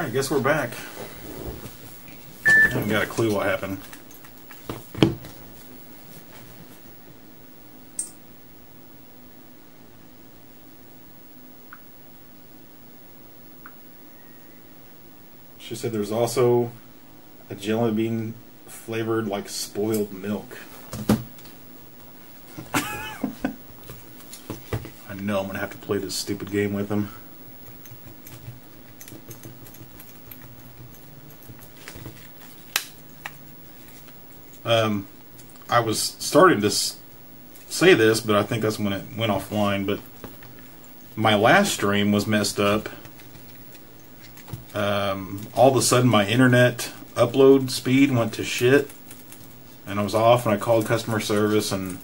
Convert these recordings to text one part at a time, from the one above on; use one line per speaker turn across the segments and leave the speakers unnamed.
Alright, guess we're back. I haven't got a clue what happened. She said there's also a jelly bean flavored like spoiled milk. I know I'm gonna have to play this stupid game with him. I was starting to say this, but I think that's when it went offline. But my last stream was messed up. All of a sudden my internet upload speed went to shit, and I was off, and I called customer service, and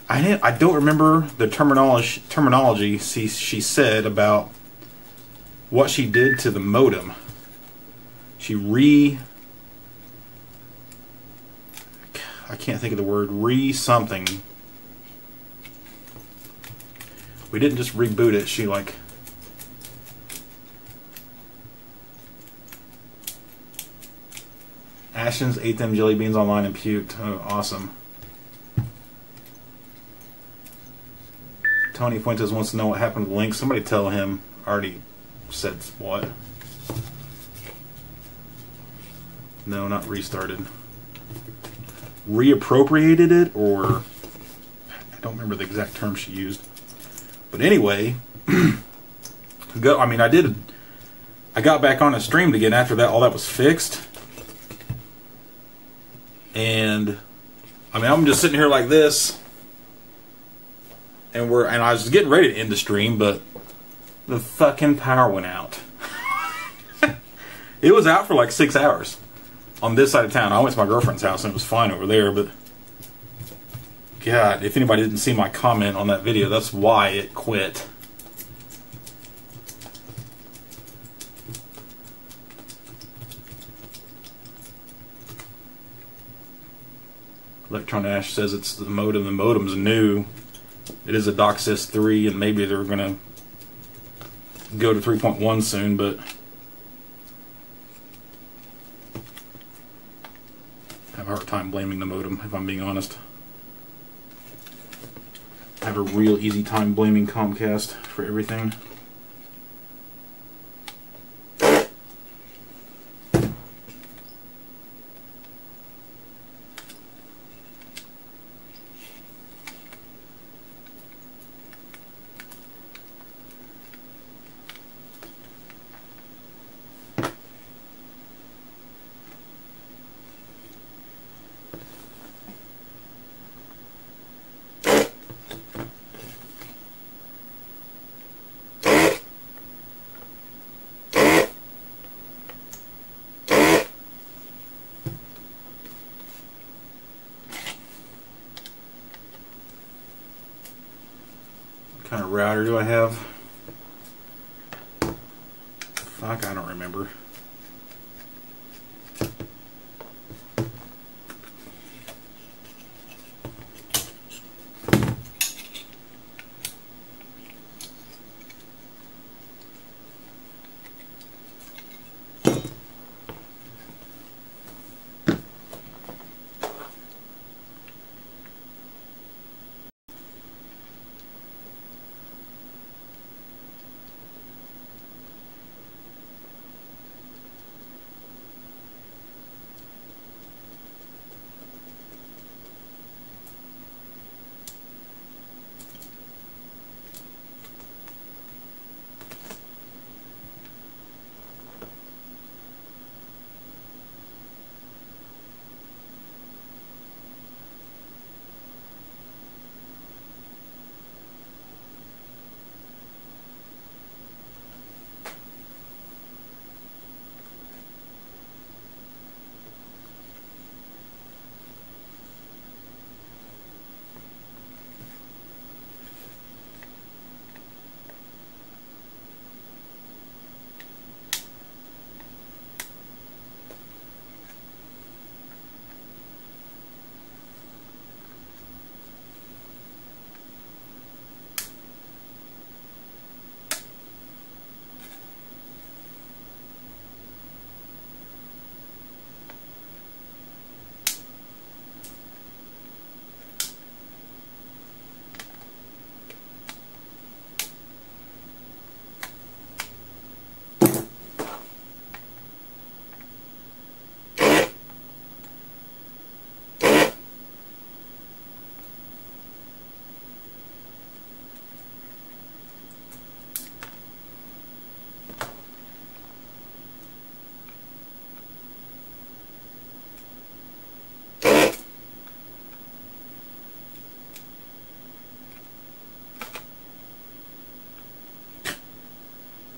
I don't remember the terminology she said about what she did to the modem. I can't think of the word, something. We didn't just reboot it, she like Ashens ate them jelly beans online and puked. Oh, awesome. Tony Fuentes wants to know what happened to the link. Somebody tell him. I already said what. No, not restarted. Reappropriated it, or I don't remember the exact term she used. But anyway, I got back on and streamed again after that. All that was fixed. And I'm just sitting here like this, and I was getting ready to end the stream, but the fucking power went out. It was out for like 6 hours on this side of town. I went to my girlfriend's house and it was fine over there, but God, if anybody didn't see my comment on that video, that's why it quit. Electron Ash says it's the modem. The modem's new. It is a DOCSIS 3, and maybe they're going to go to 3.1 soon, but I have a hard time blaming the modem, if I'm being honest. I have a real easy time blaming Comcast for everything. What kind of router do I have? Fuck, I don't remember.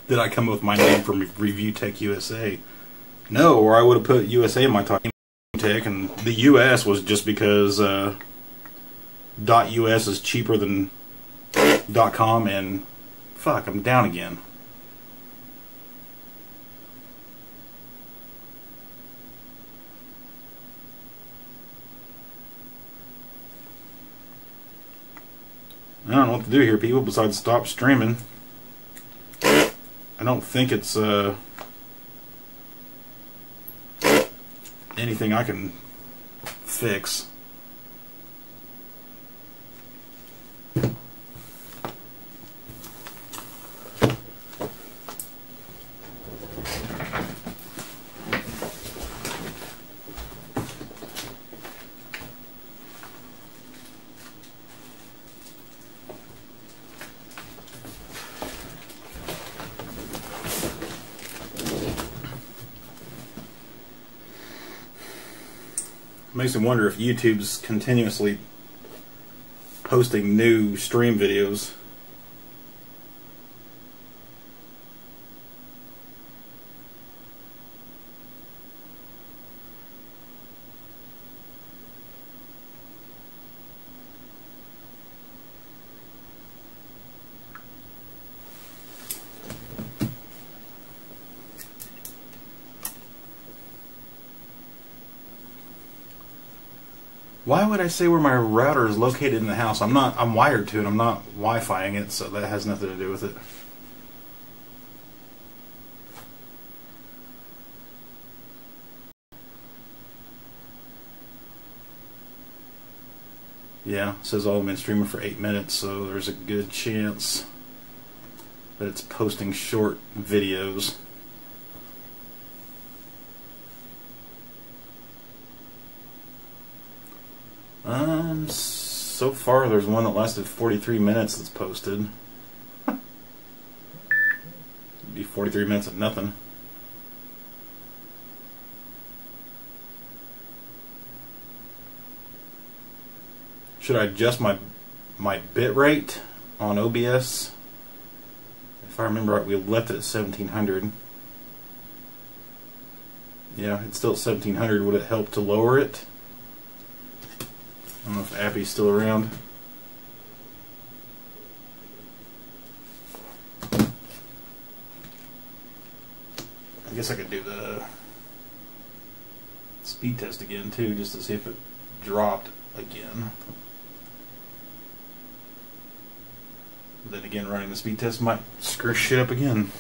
Did I come up with my name from Review Tech USA? No, or I would have put USA in my title, Tech, and the US was just because .us is cheaper than .com, and fuck, I'm down again. I don't know what to do here, people, besides stop streaming. I don't think it's anything I can fix. Makes me wonder if YouTube's continuously posting new stream videos. Why would I say where my router is located in the house? I'm wired to it. I'm not Wi-Fiing it, so that has nothing to do with it. Yeah, it says all been streaming for 8 minutes, so there's a good chance that it's posting short videos. So far there's one that lasted 43 minutes that's posted. It'd be 43 minutes of nothing. Should I adjust my bit rate on OBS? If I remember right, we left it at 1700. Yeah, it's still at 1700. Would it help to lower it? I don't know if Appy's still around. I guess I could do the speed test again too, just to see if it dropped again. Then again, running the speed test might screw shit up again.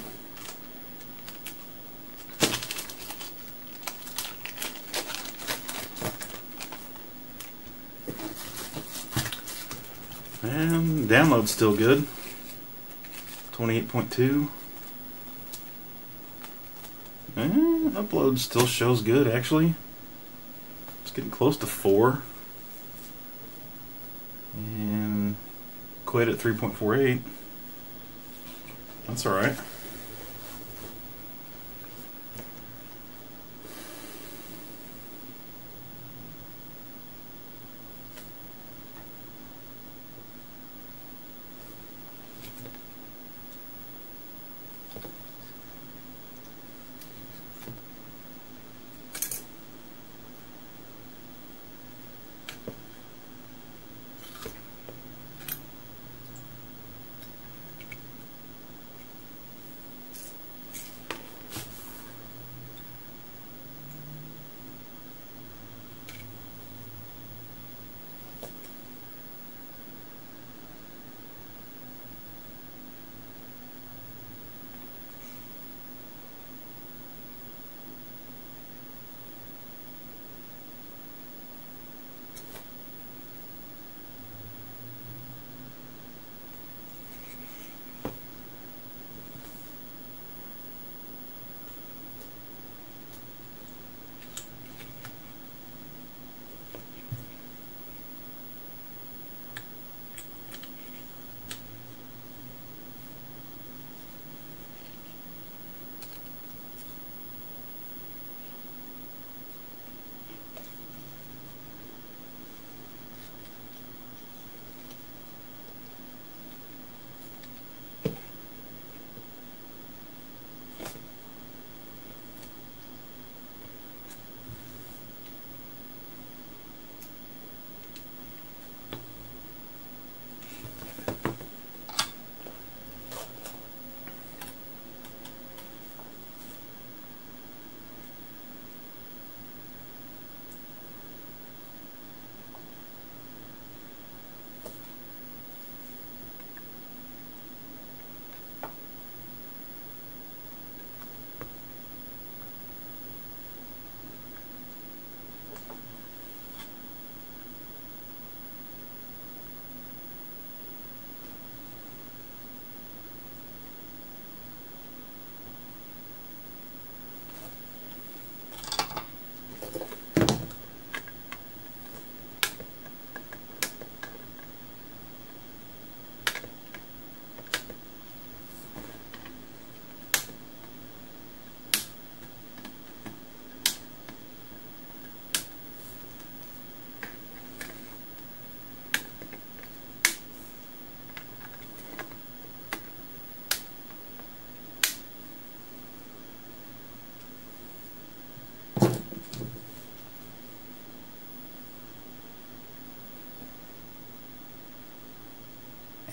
And download's still good. 28.2. And upload still shows good, actually. It's getting close to 4. And quit at 3.48. That's alright.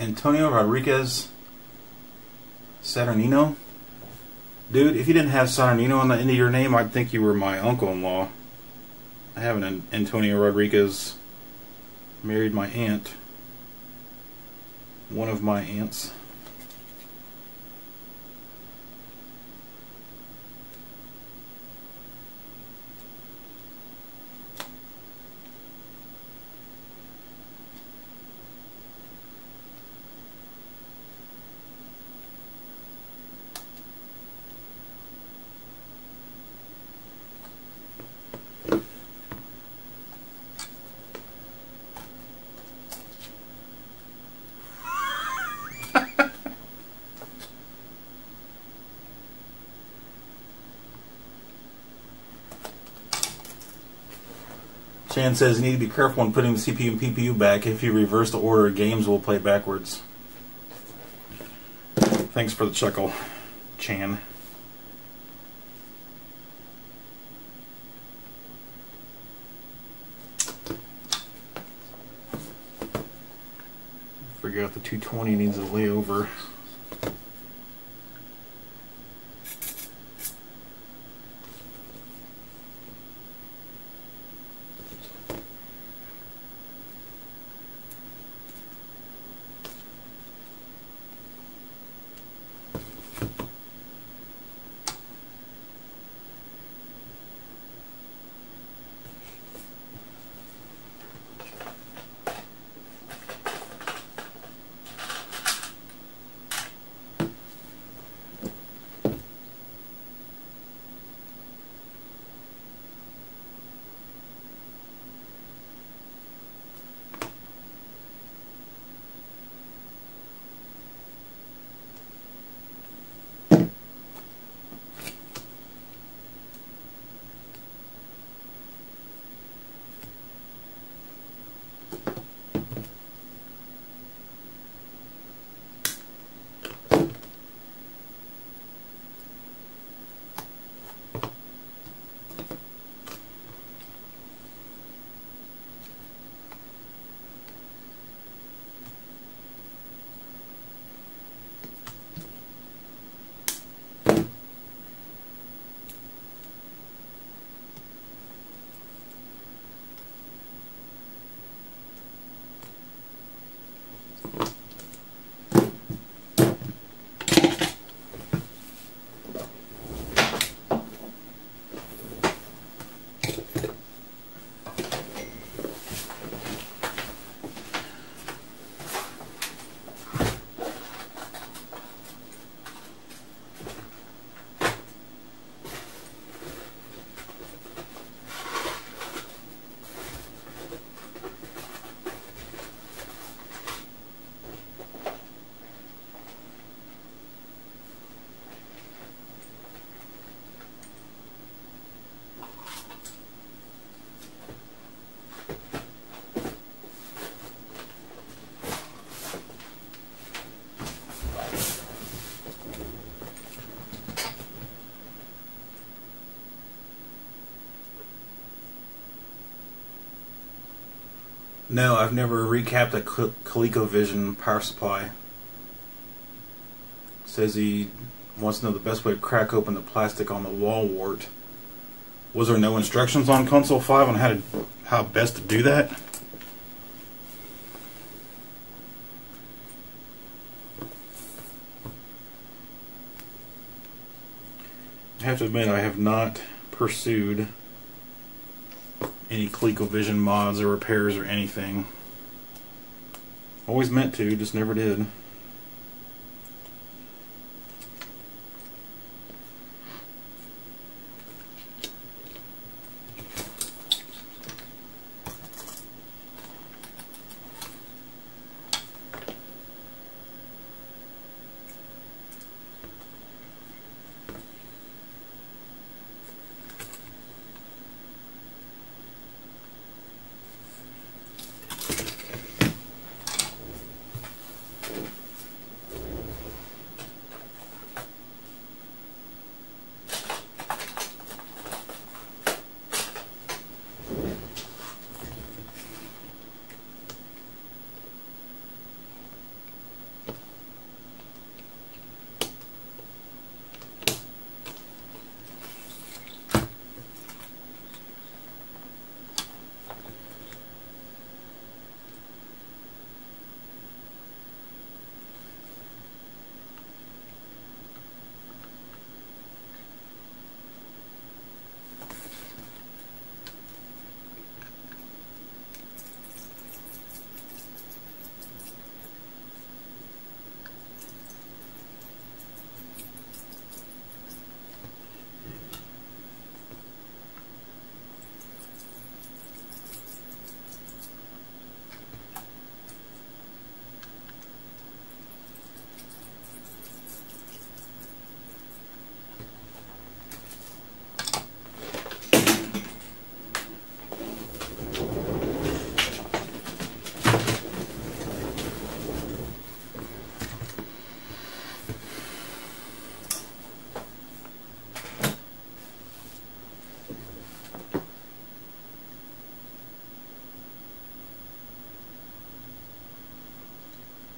Antonio Rodriguez Saturnino. Dude, if you didn't have Saturnino on the end of your name, I'd think you were my uncle-in-law. I have an Antonio Rodriguez. Married my aunt. One of my aunts. Chan says you need to be careful when putting the CPU and PPU back. If you reverse the order, games will play backwards. Thanks for the chuckle, Chan. Figure out the 220 needs a layover. No, I've never recapped a ColecoVision power supply. Says he wants to know the best way to crack open the plastic on the wall wart. Was there no instructions on Console 5 on how best to do that? I have to admit I have not pursued any ColecoVision mods or repairs or anything. Always meant to, just never did.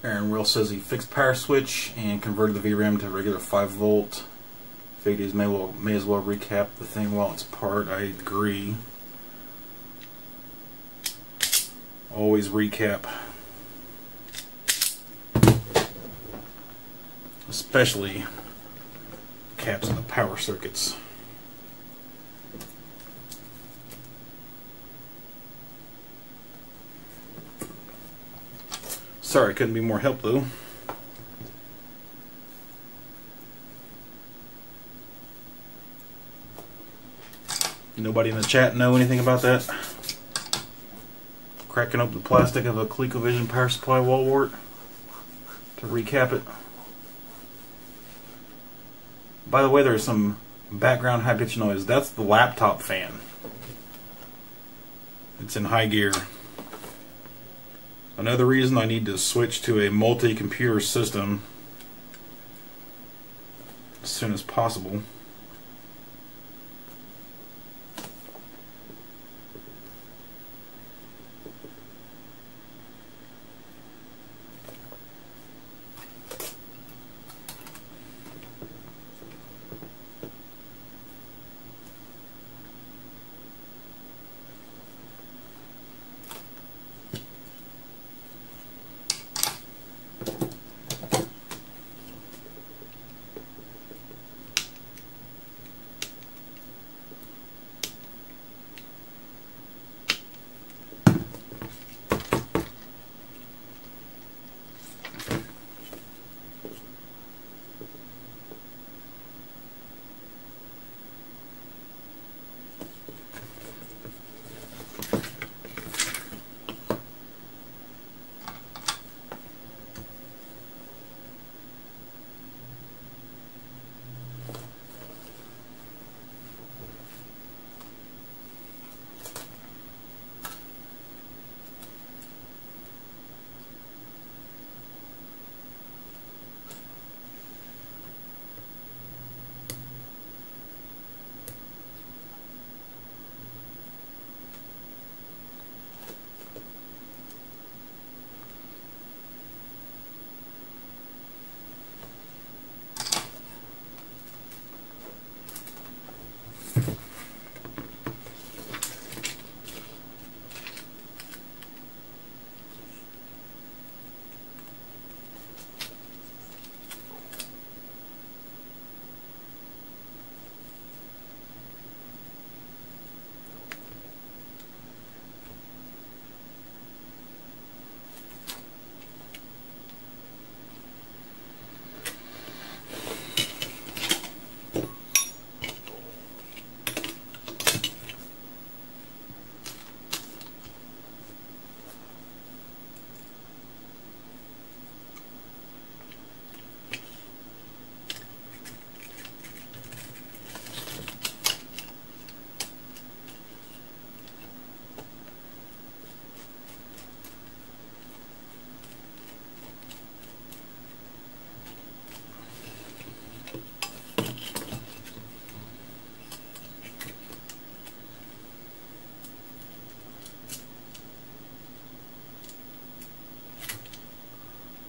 Aaron Will says he fixed power switch and converted the VRAM to regular 5-volt. Figures may as well recap the thing while it's apart. I agree. Always recap. Especially caps in the power circuits. Sorry, couldn't be more help though. Nobody in the chat know anything about that? Cracking open the plastic of a ColecoVision power supply wall wart to recap it. By the way, there's some background high pitch noise. That's the laptop fan. It's in high gear. Another reason I need to switch to a multi-computer system as soon as possible.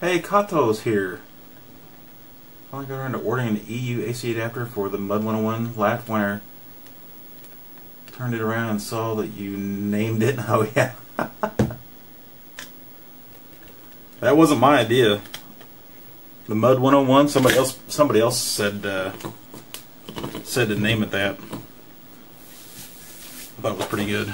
Hey, Kato's here. Finally got around to ordering an EU AC adapter for the Mud 101. Laughed when I turned it around and saw that you named it. Oh yeah. That wasn't my idea. The Mud 101. Somebody else said to name it that. I thought it was pretty good.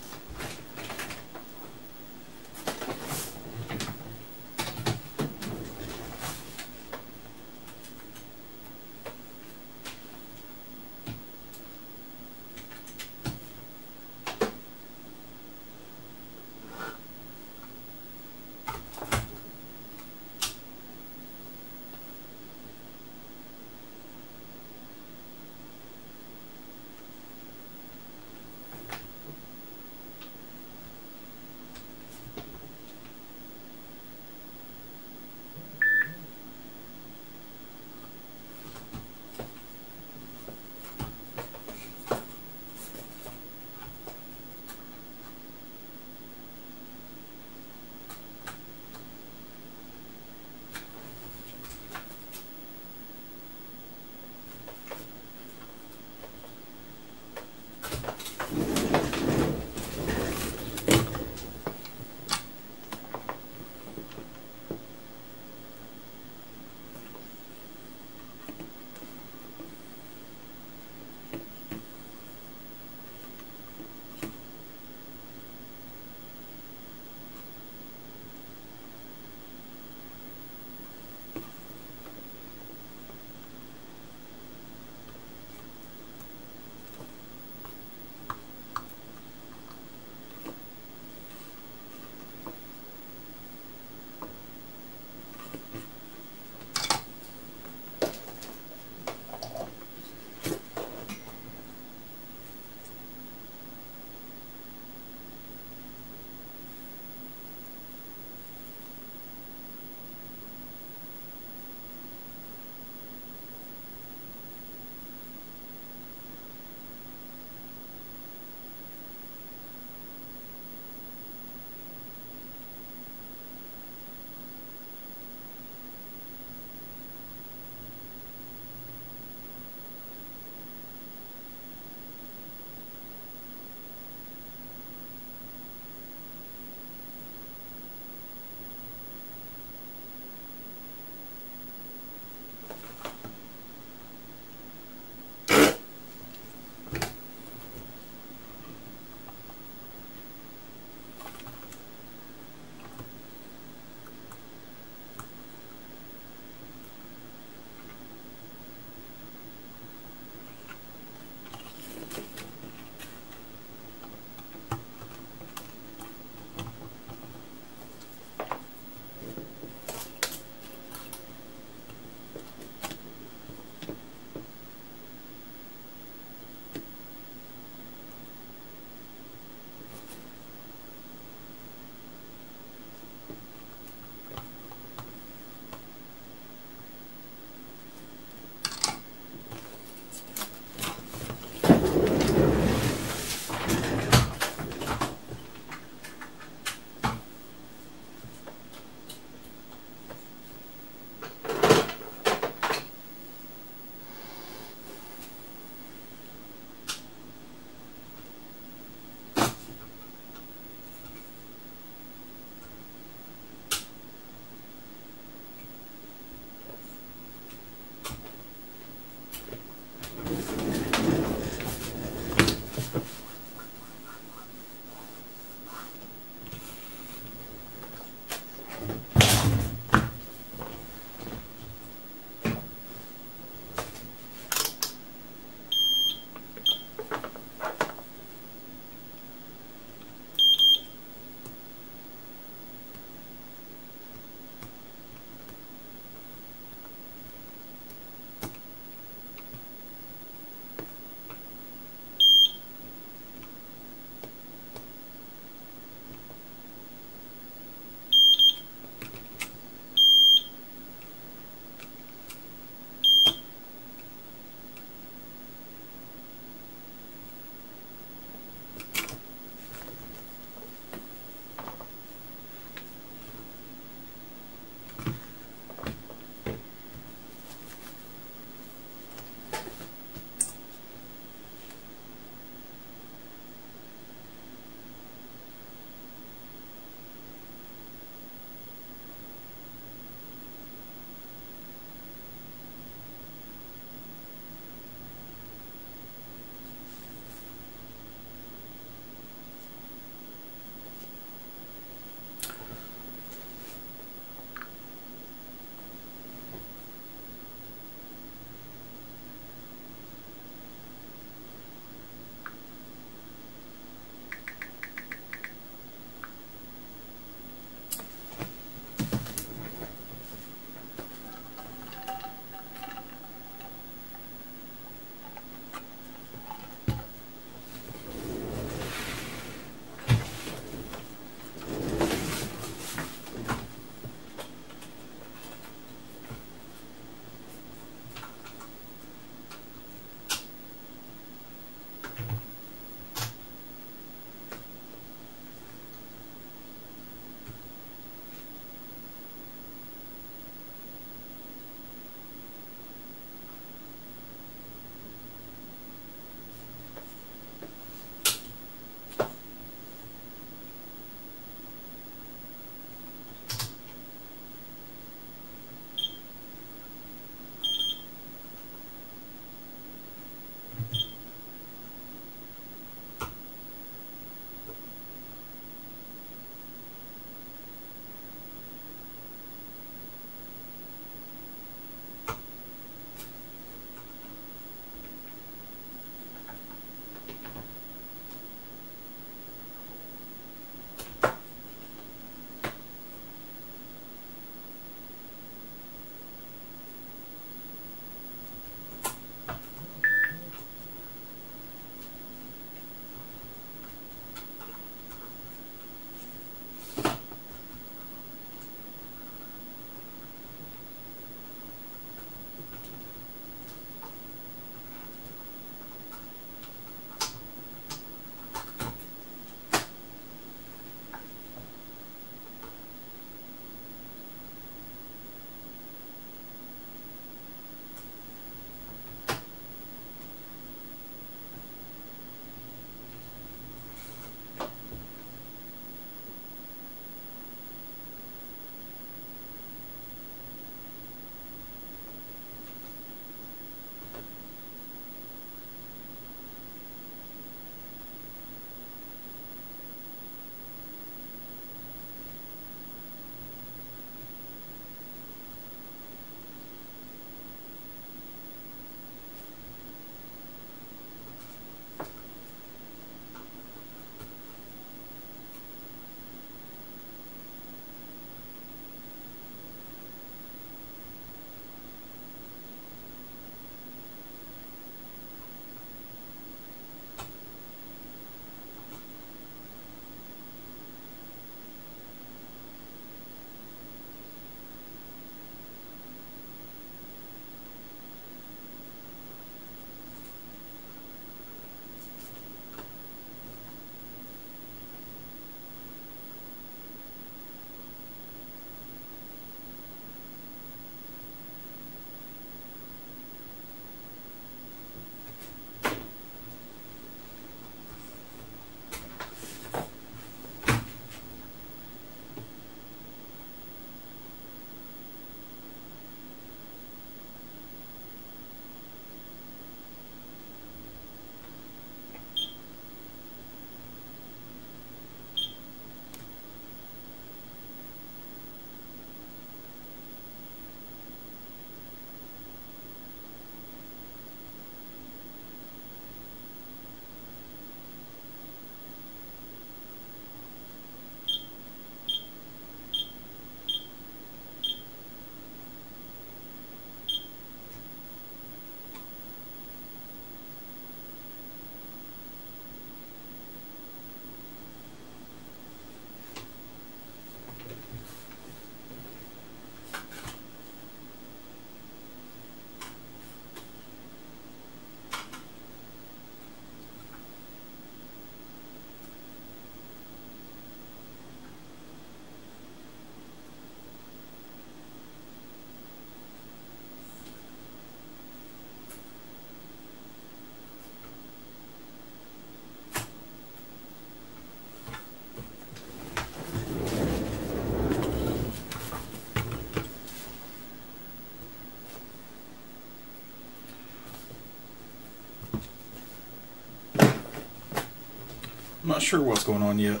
not sure what's going on yet.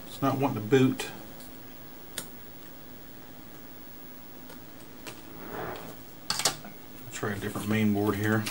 It's not wanting to boot. Try a different main board here.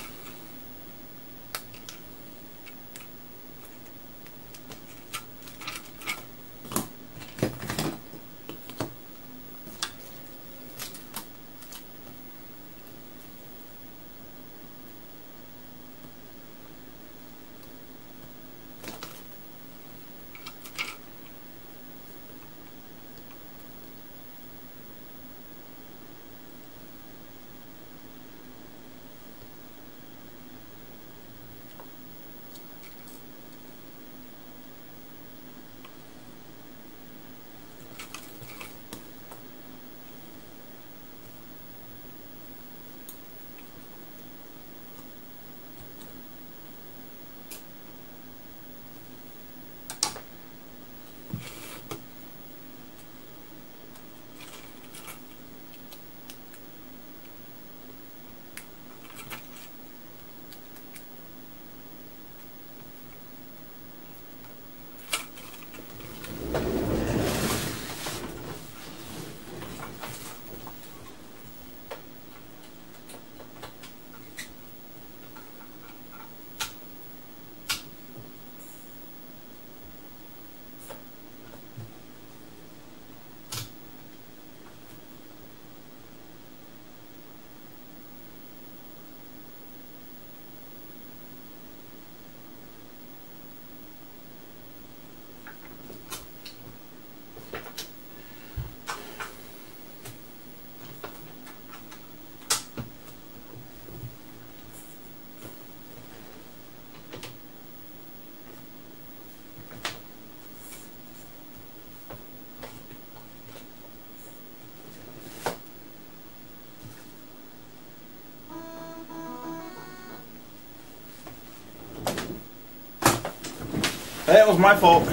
That was my fault.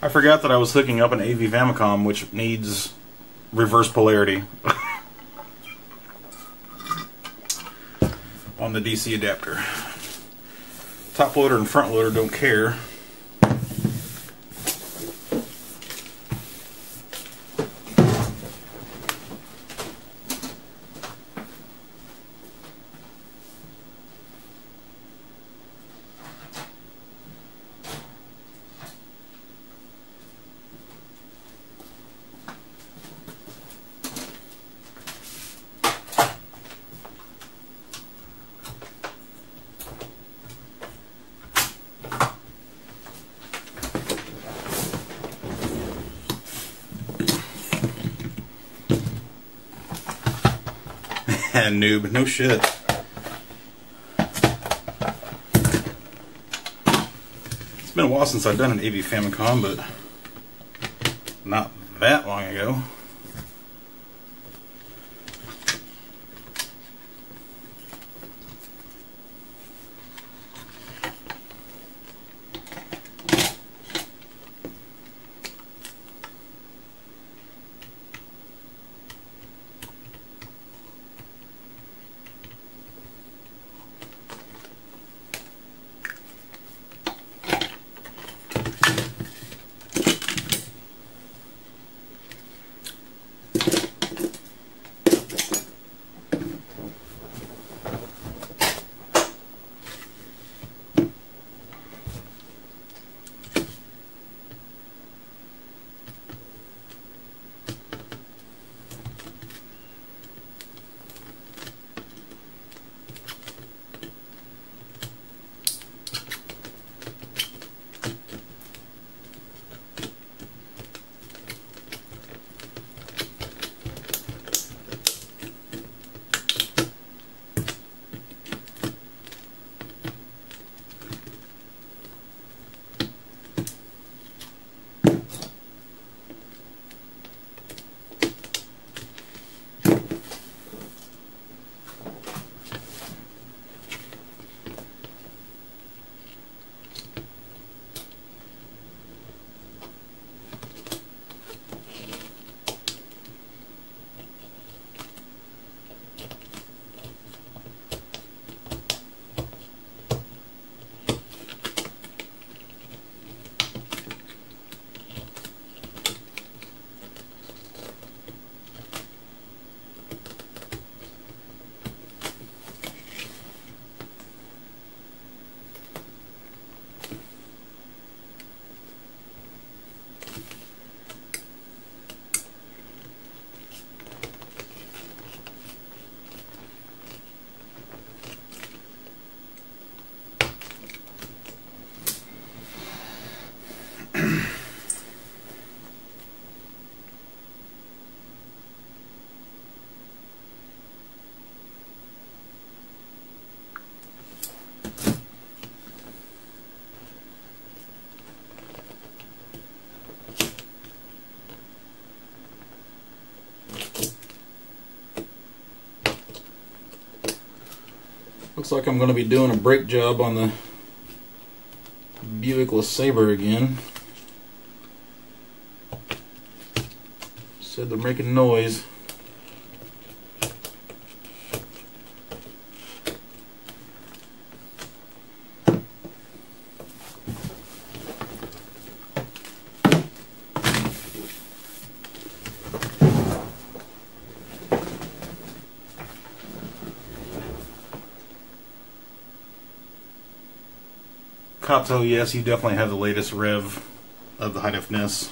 I forgot that I was hooking up an AV Famicom, which needs reverse polarity on the DC adapter. Top loader and front loader don't care. Noob, no shit. It's been a while since I've done an AV Famicom, but not that long ago. Looks like I'm going to be doing a brake job on the Buick LeSabre again. Said they're making noise. Copto, yes, you definitely have the latest rev of the Hi-Def NES.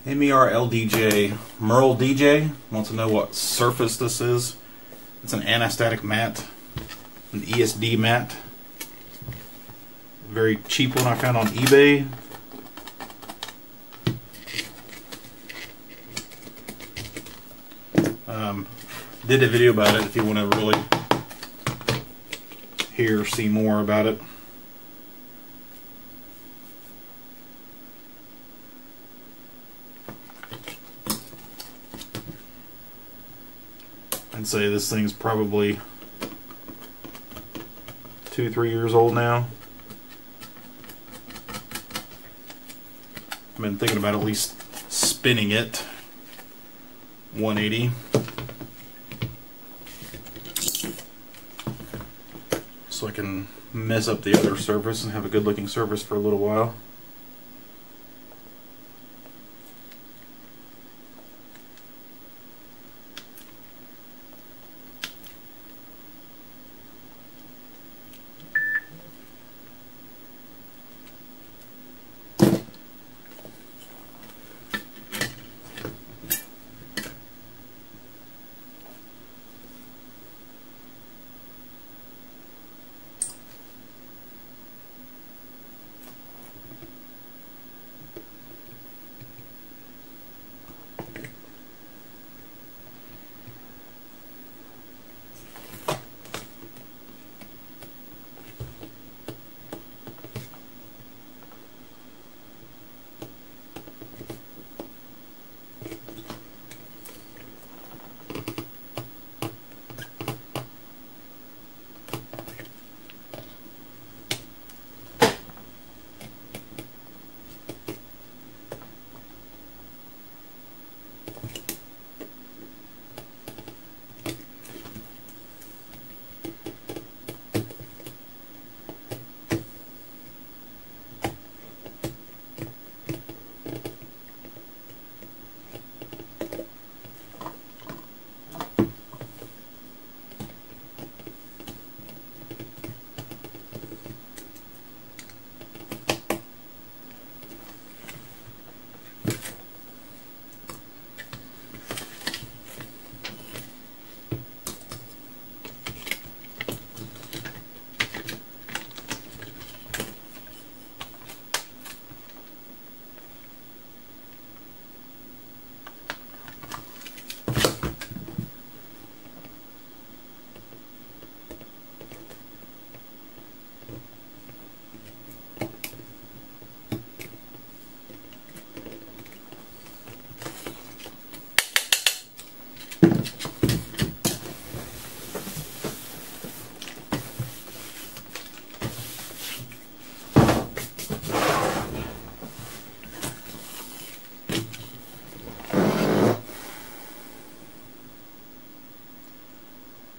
MERLDJ, Merle DJ wants to know what surface this is. It's an anastatic mat, an ESD mat. Very cheap one I found on eBay. Did a video about it if you want to really hear or see more about it. I'd say this thing's probably 2-3 years old now. I've been thinking about at least spinning it 180 so I can mess up the other surface and have a good looking surface for a little while.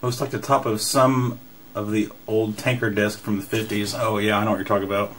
Looks like the top of some of the old tanker desk from the 50s. Oh yeah, I know what you're talking about.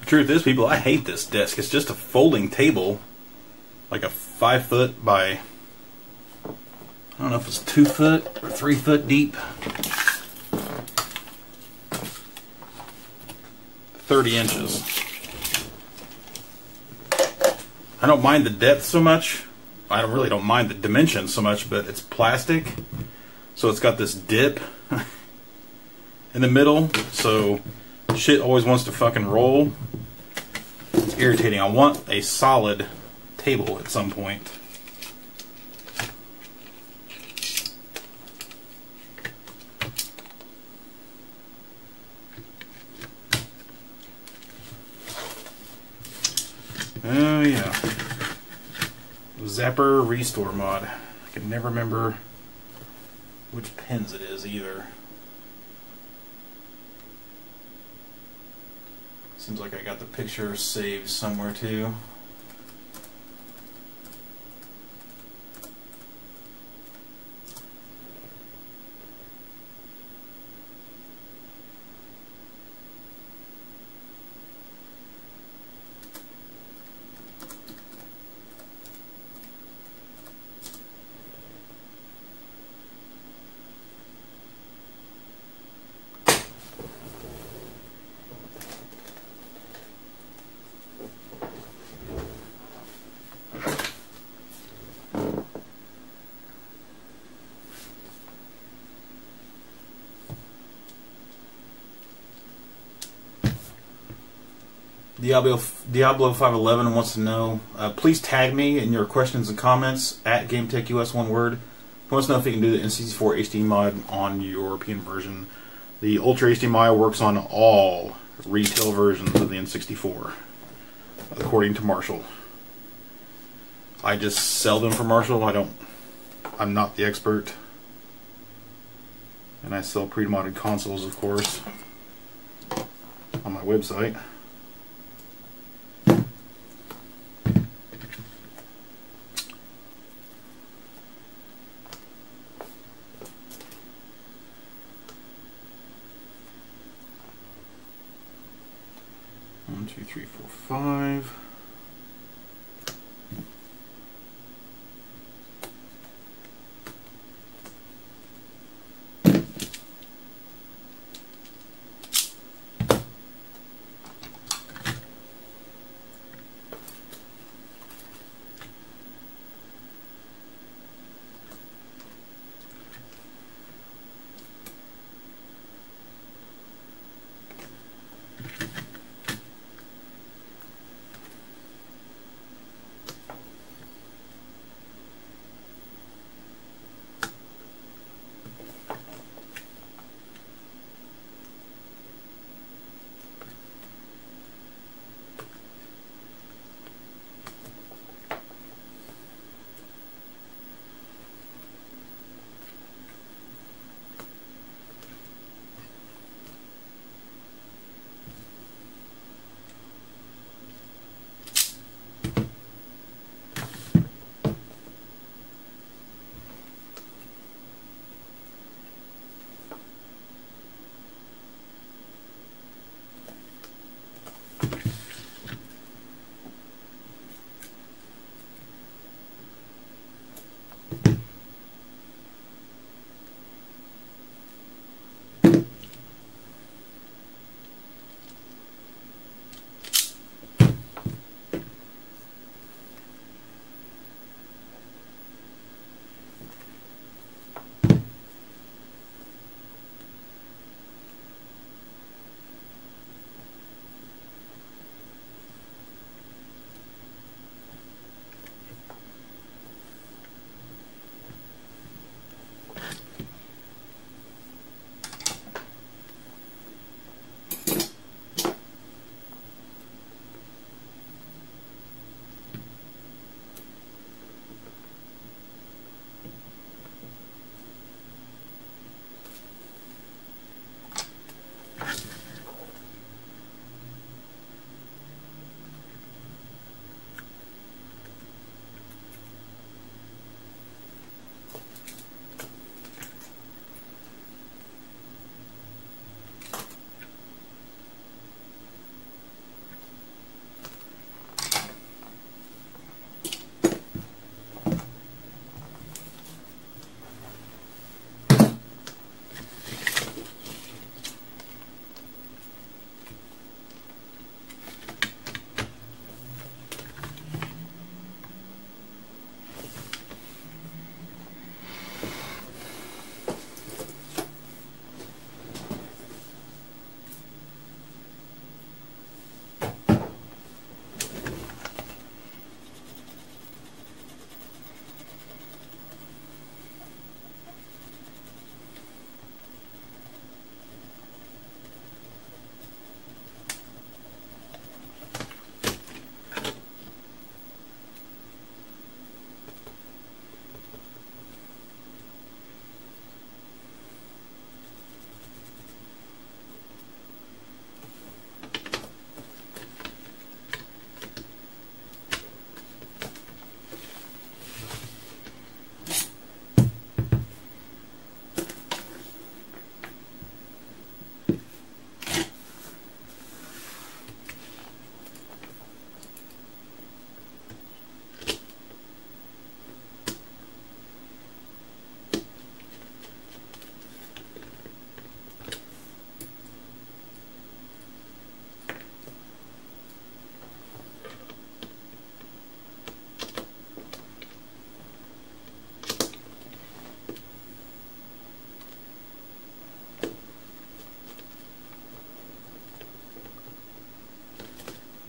Truth is, people, I hate this desk. It's just a folding table, like a 5 foot by, I don't know if it's 2 foot or 3 foot deep, 30 inches. I don't mind the depth so much. I really don't mind the dimensions so much, but it's plastic, so it's got this dip in the middle, so shit always wants to fucking roll. It's irritating. I want a solid table at some point. Oh yeah. Zapper Restore mod. I can never remember which pins it is either. Seems like I got the picture saved somewhere too. Diablo 511 wants to know, please tag me in your questions and comments at GameTechUS, one word. He wants to know if he can do the N64 HD mod on European version. The Ultra HD mod works on all retail versions of the N64, according to Marshall. I just sell them for Marshall. I'm not the expert. And I sell pre-modded consoles, of course, on my website. 2, 3, 4, 5.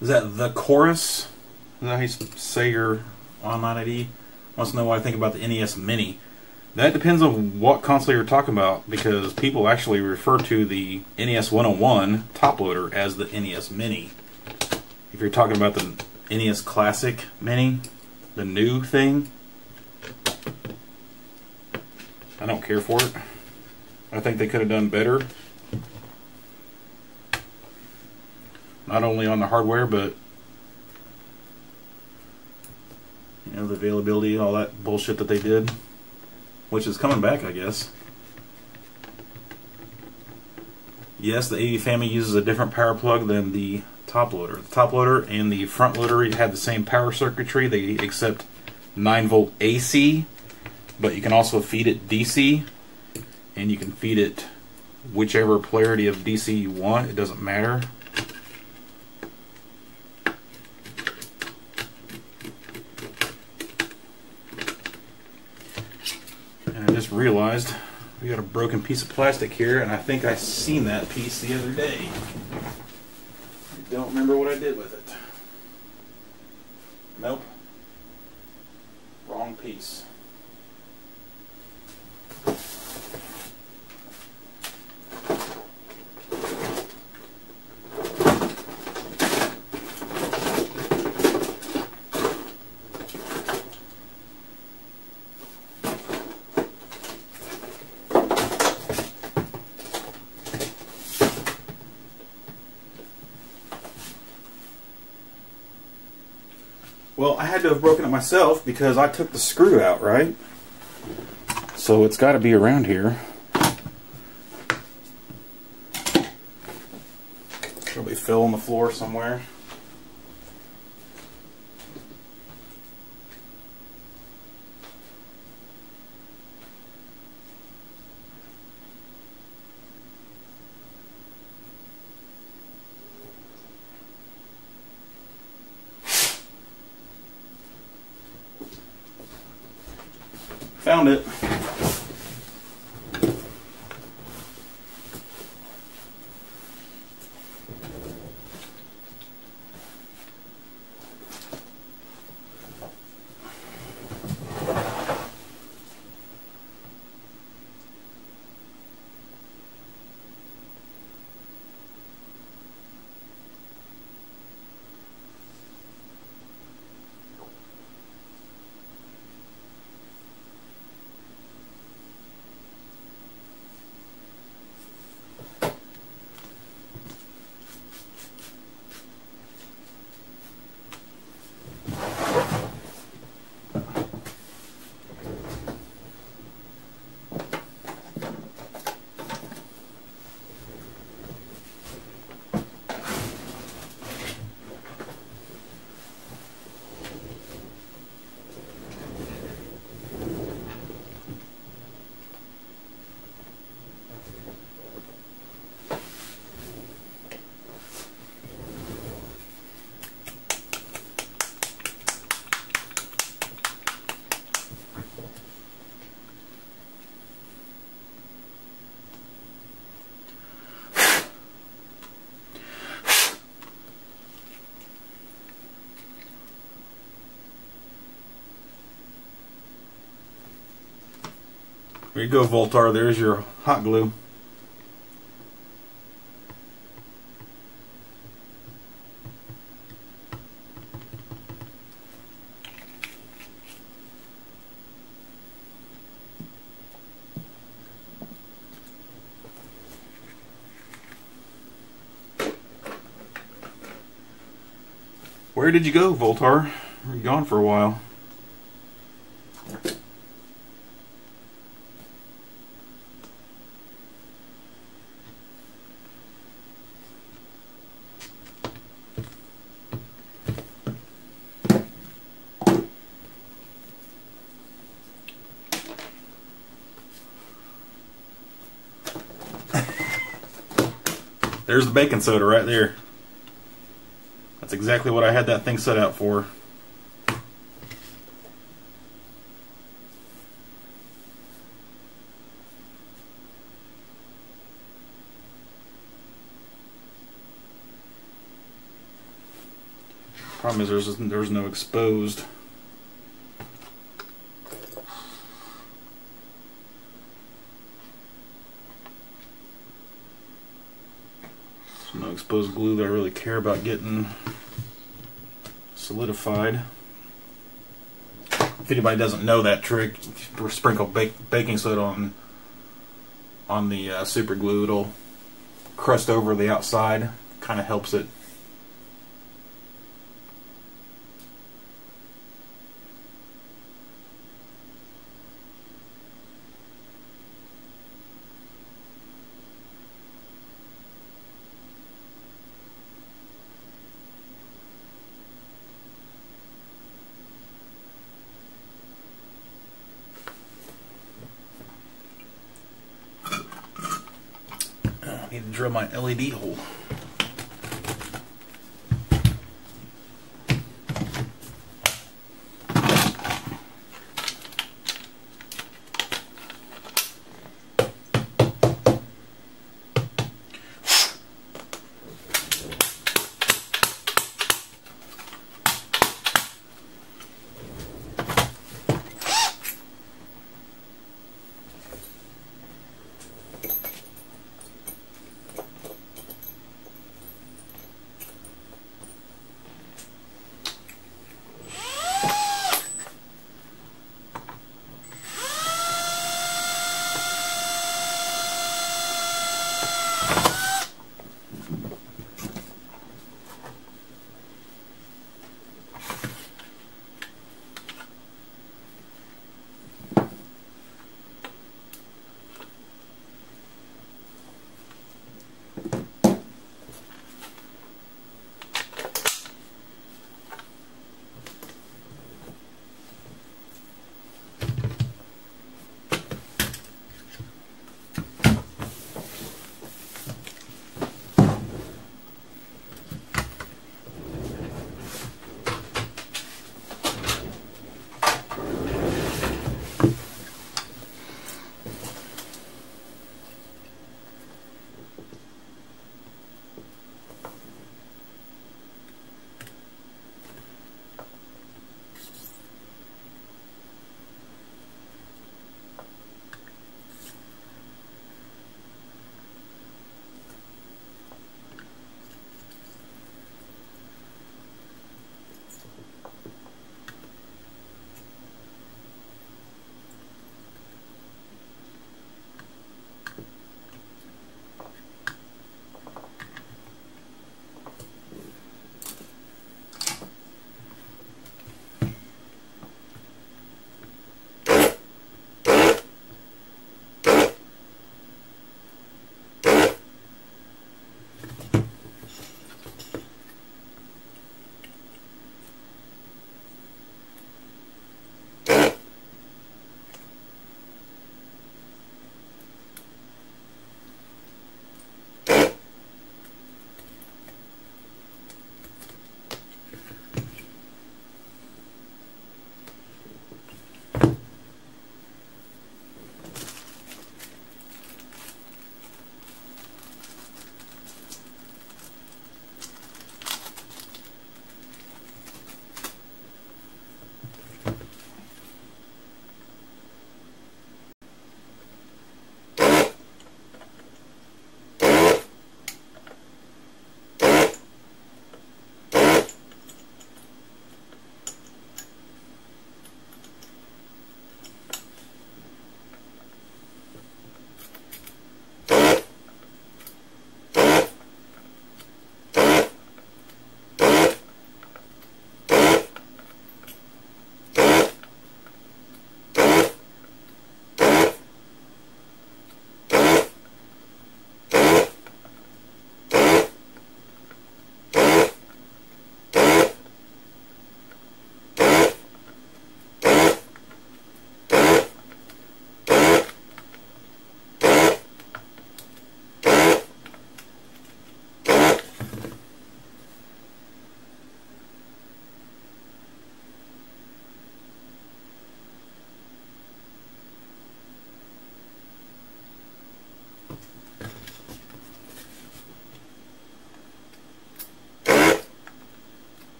Is that the chorus? Is that how you say your online ID? Wants to know what I think about the NES Mini. That depends on what console you're talking about, because people actually refer to the NES 101 top loader as the NES Mini. If you're talking about the NES Classic Mini, the new thing, I don't care for it. I think they could have done better. Not only on the hardware, but you know, the availability, all that bullshit that they did, which is coming back, I guess. Yes, the AV Fami uses a different power plug than the top loader. The top loader and the front loader have the same power circuitry. They accept 9-volt AC, but you can also feed it DC, and you can feed it whichever polarity of DC you want. It doesn't matter. And I just realized we got a broken piece of plastic here, and I think I seen that piece the other day. I don't remember what I did with it. Nope. Wrong piece. Well, I had to have broken it myself because I took the screw out, right? So it's got to be around here. Probably fell on the floor somewhere. Found it. There you go, Voltar. There's your hot glue. Where did you go, Voltar? You were gone for a while. There's the baking soda right there. That's exactly what I had that thing set out for. Problem is there's no exposed. No exposed glue that I really care about getting solidified. If anybody doesn't know that trick, sprinkle baking soda on the super glue. It'll crust over the outside. Kind of helps it. need to drill my LED hole.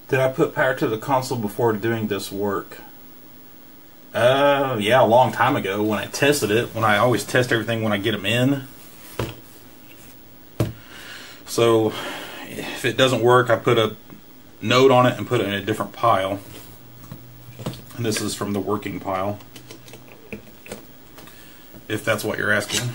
Did I put power to the console before doing this work? Yeah, a long time ago when I tested it. When I always test everything when I get them in. So if it doesn't work, I put a note on it and put it in a different pile. And this is from the working pile, if that's what you're asking.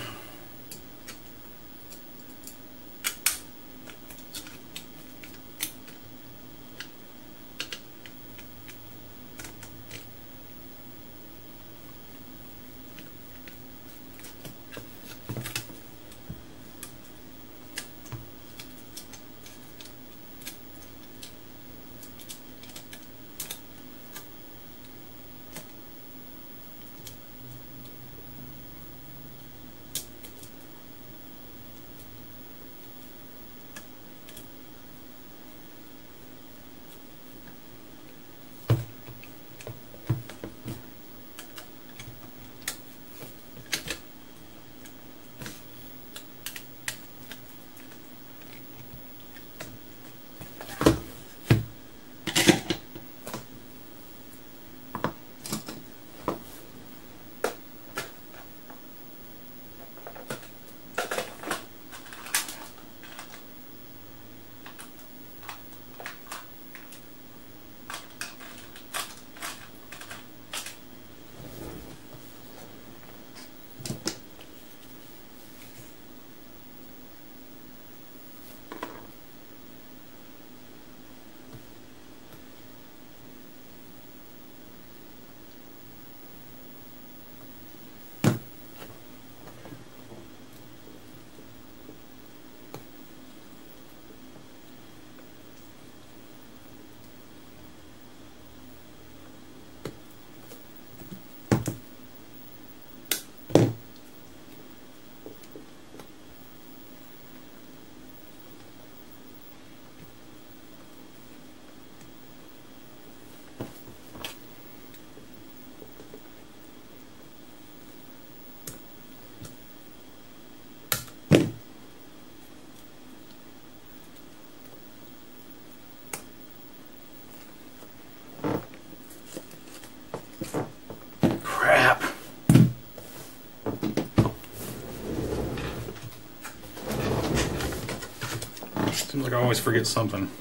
Seems like I always forget something.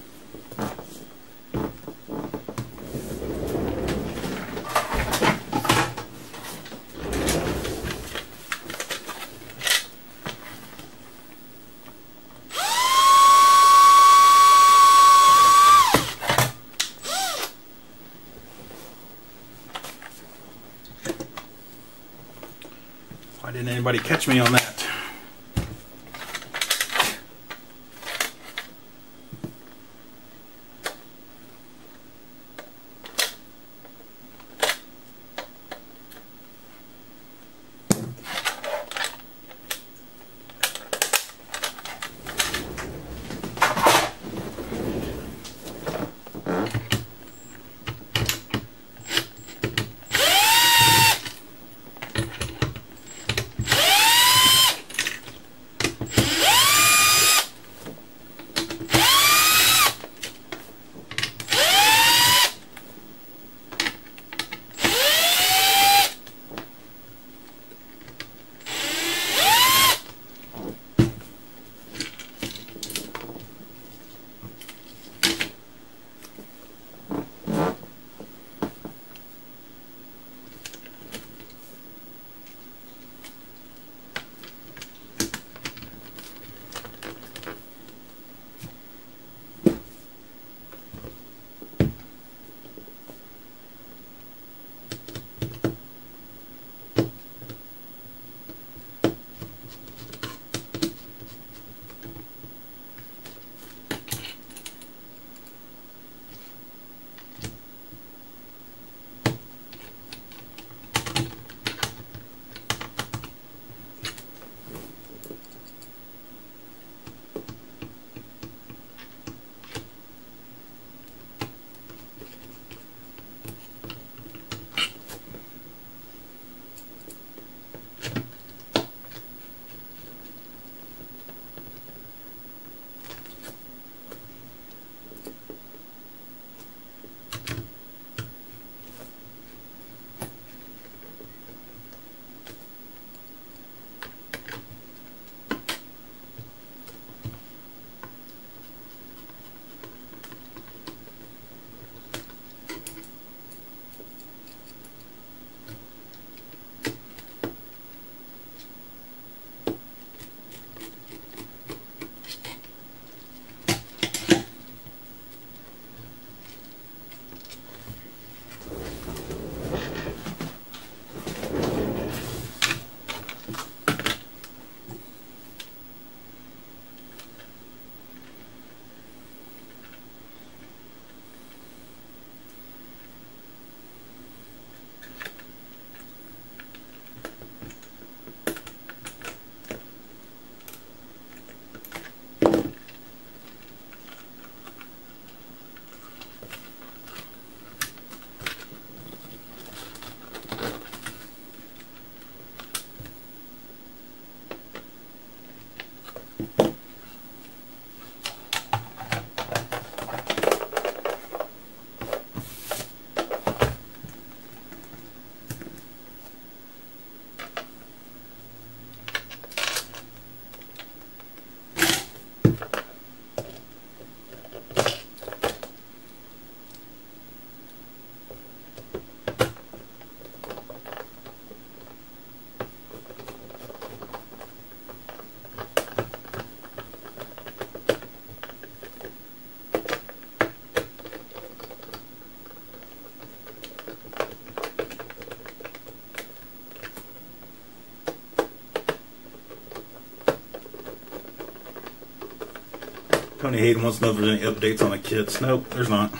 Why didn't anybody catch me on that? Tony Hayden wants to know if there's any updates on the kits. Nope, there's not.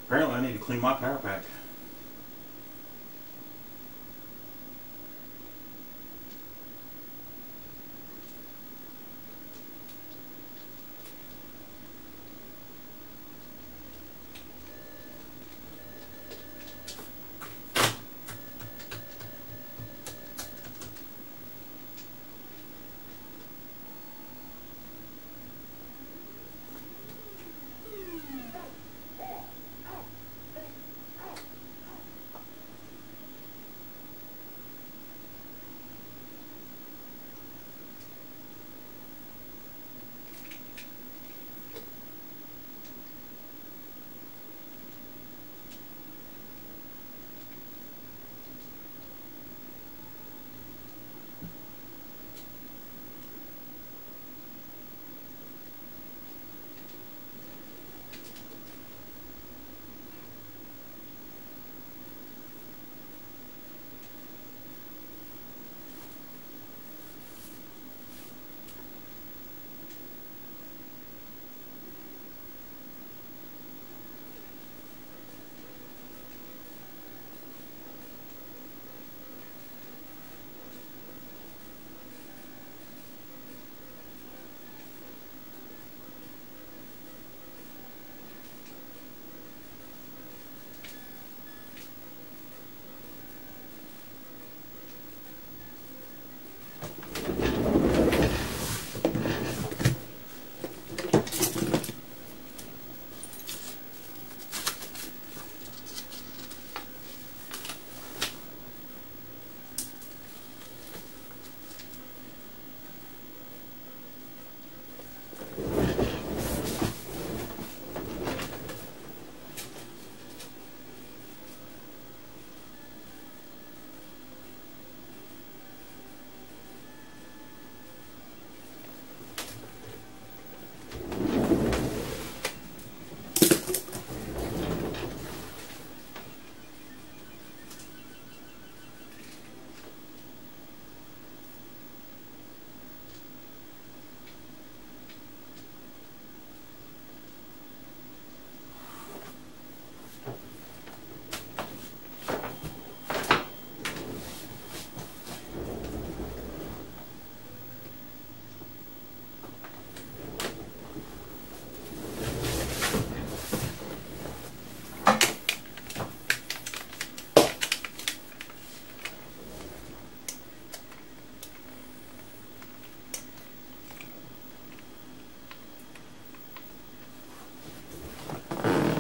Apparently I need to clean my power pack.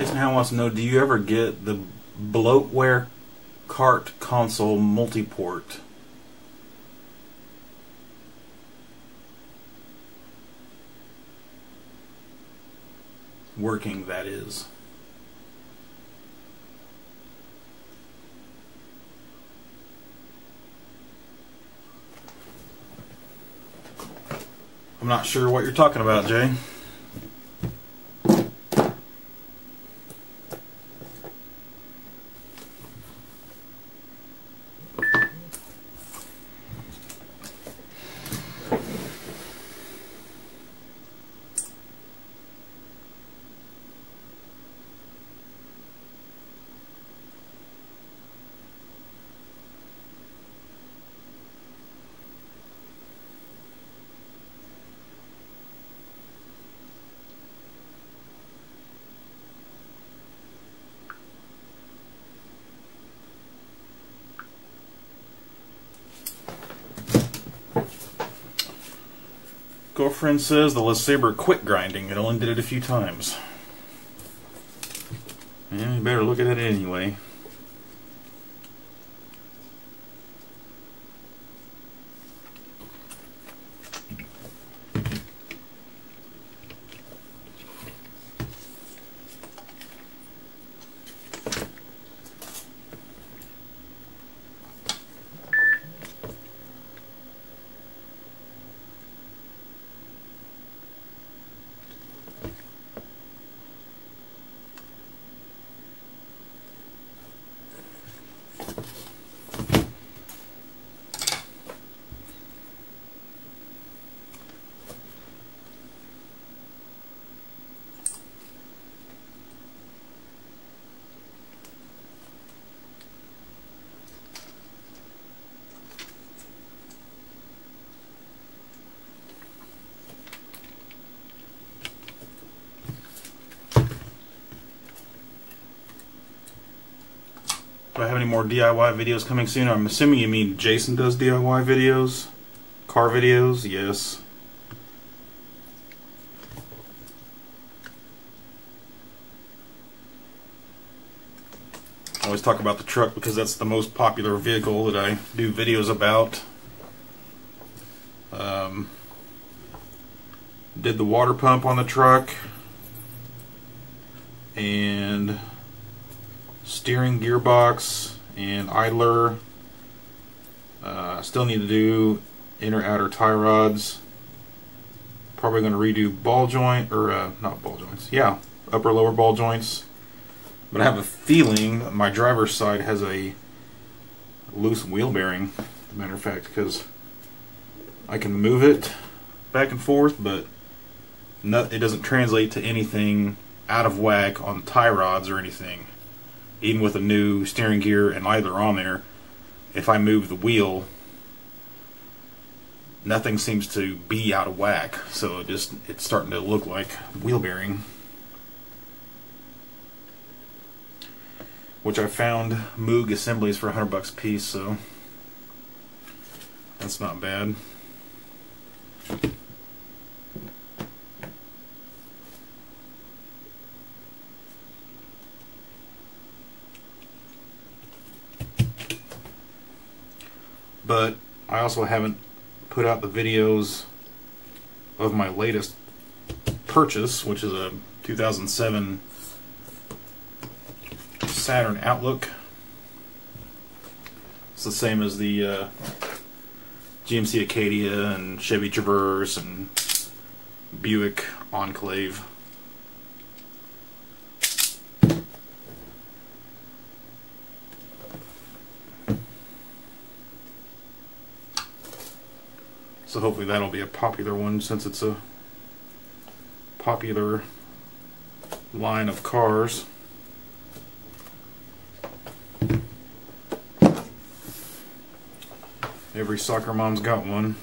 Jason Howe wants to know, do you ever get the bloatware cart console multiport. Working, that is. I'm not sure what you're talking about, Jay. Girlfriend says the LeSabre quit grinding. It only did it a few times. Yeah, you better look at it anyway. Do I have any more DIY videos coming soon? I'm assuming you mean Jason does DIY videos? Car videos? Yes. I always talk about the truck because that's the most popular vehicle that I do videos about. Did the water pump on the truck and steering gearbox and idler. Still need to do inner outer tie rods. Probably going to redo ball joint, or not ball joints, yeah, upper lower ball joints. But I have a feeling my driver's side has a loose wheel bearing, as a matter of fact, because I can move it back and forth, but it doesn't translate to anything out of whack on tie rods or anything. Even with a new steering gear and idler on there, if I move the wheel, nothing seems to be out of whack. So it's starting to look like wheel bearing. Which I found Moog assemblies for $100 a piece, so that's not bad. But I also haven't put out the videos of my latest purchase, which is a 2007 Saturn Outlook. It's the same as the GMC Acadia and Chevy Traverse and Buick Enclave. So hopefully that'll be a popular one, since it's a popular line of cars. Every soccer mom's got one.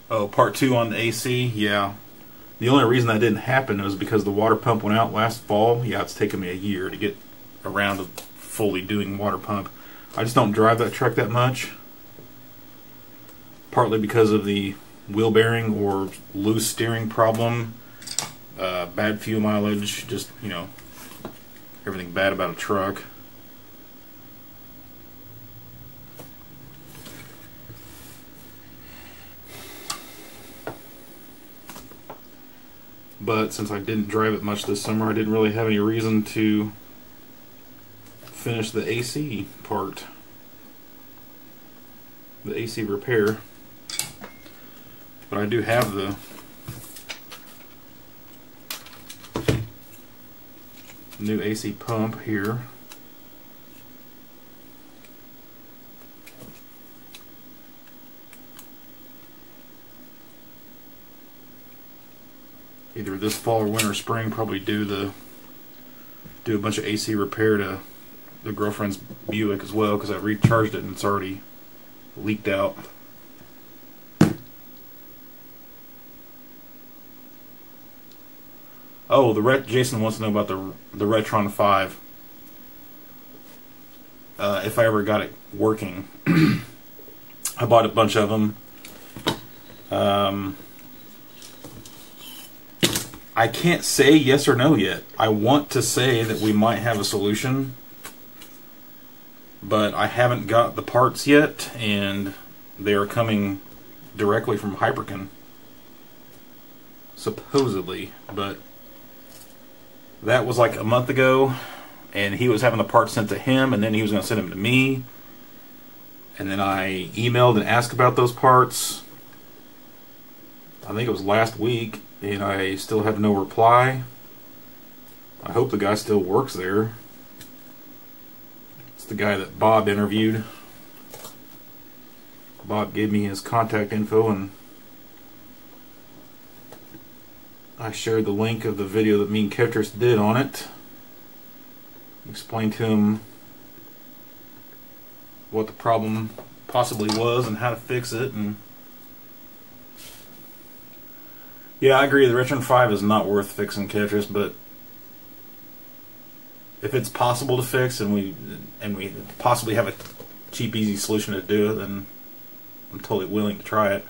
Oh, part 2 on the AC? Yeah. The only reason that didn't happen was because the water pump went out last fall. Yeah, it's taken me a year to get around to fully doing water pump. I just don't drive that truck that much. Partly because of the wheel bearing or loose steering problem. bad fuel mileage, just, you know, everything bad about a truck. But since I didn't drive it much this summer, I didn't really have any reason to finish the AC part, the AC repair. But I do have the new AC pump here. Either this fall or winter or spring, probably do a bunch of AC repair to the girlfriend's Buick as well, because I recharged it and it's already leaked out. Oh, Jason wants to know about the Retron 5. If I ever got it working. I bought a bunch of them. I can't say yes or no yet. I want to say that we might have a solution, but I haven't got the parts yet, and they are coming directly from Hyperkin, supposedly. But that was like a month ago, and he was having the parts sent to him, and then he was going to send them to me, and then I emailed and asked about those parts. I think it was last week, and I still have no reply. I hope the guy still works there. It's the guy that Bob interviewed. Bob gave me his contact info, and I shared the link of the video that me and Ketris did on it. Explained to him what the problem possibly was and how to fix it. And yeah, I agree, the Retron 5 is not worth fixing, Ketris, but if it's possible to fix and we possibly have a cheap, easy solution to do it, then I'm totally willing to try it.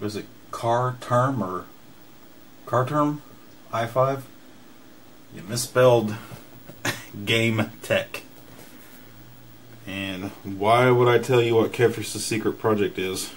is it car term or car term i5? You misspelled game tech. And why would I tell you what Kevtris' secret project is?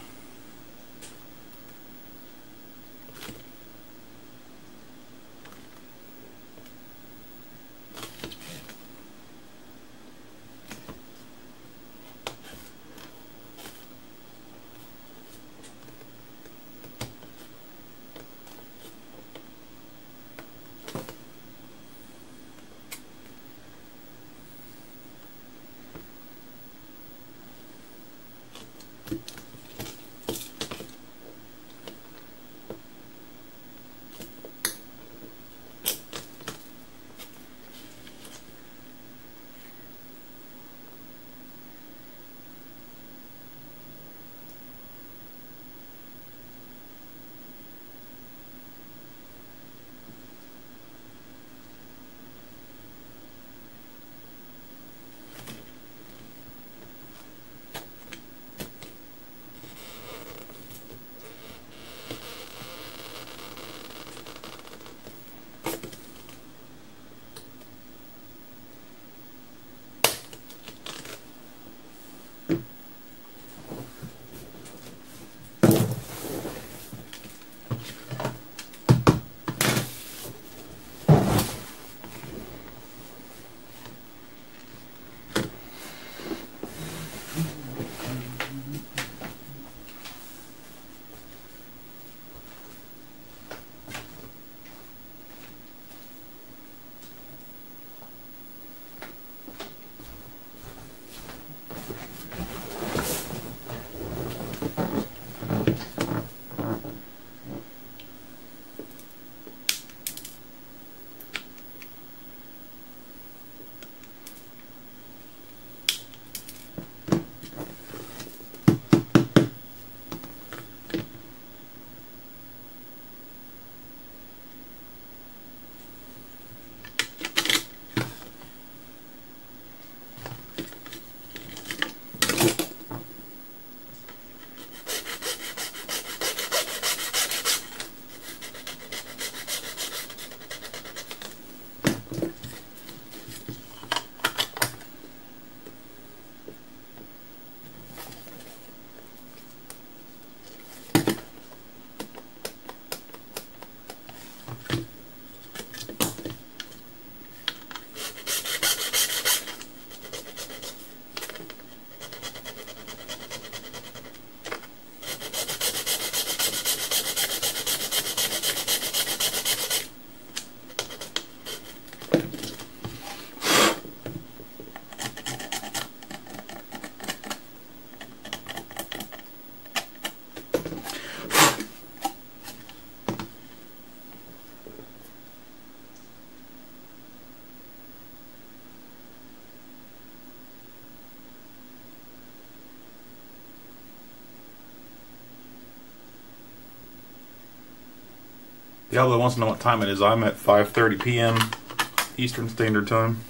Diablo wants to know what time it is. I'm at 5:30 p.m. Eastern Standard Time.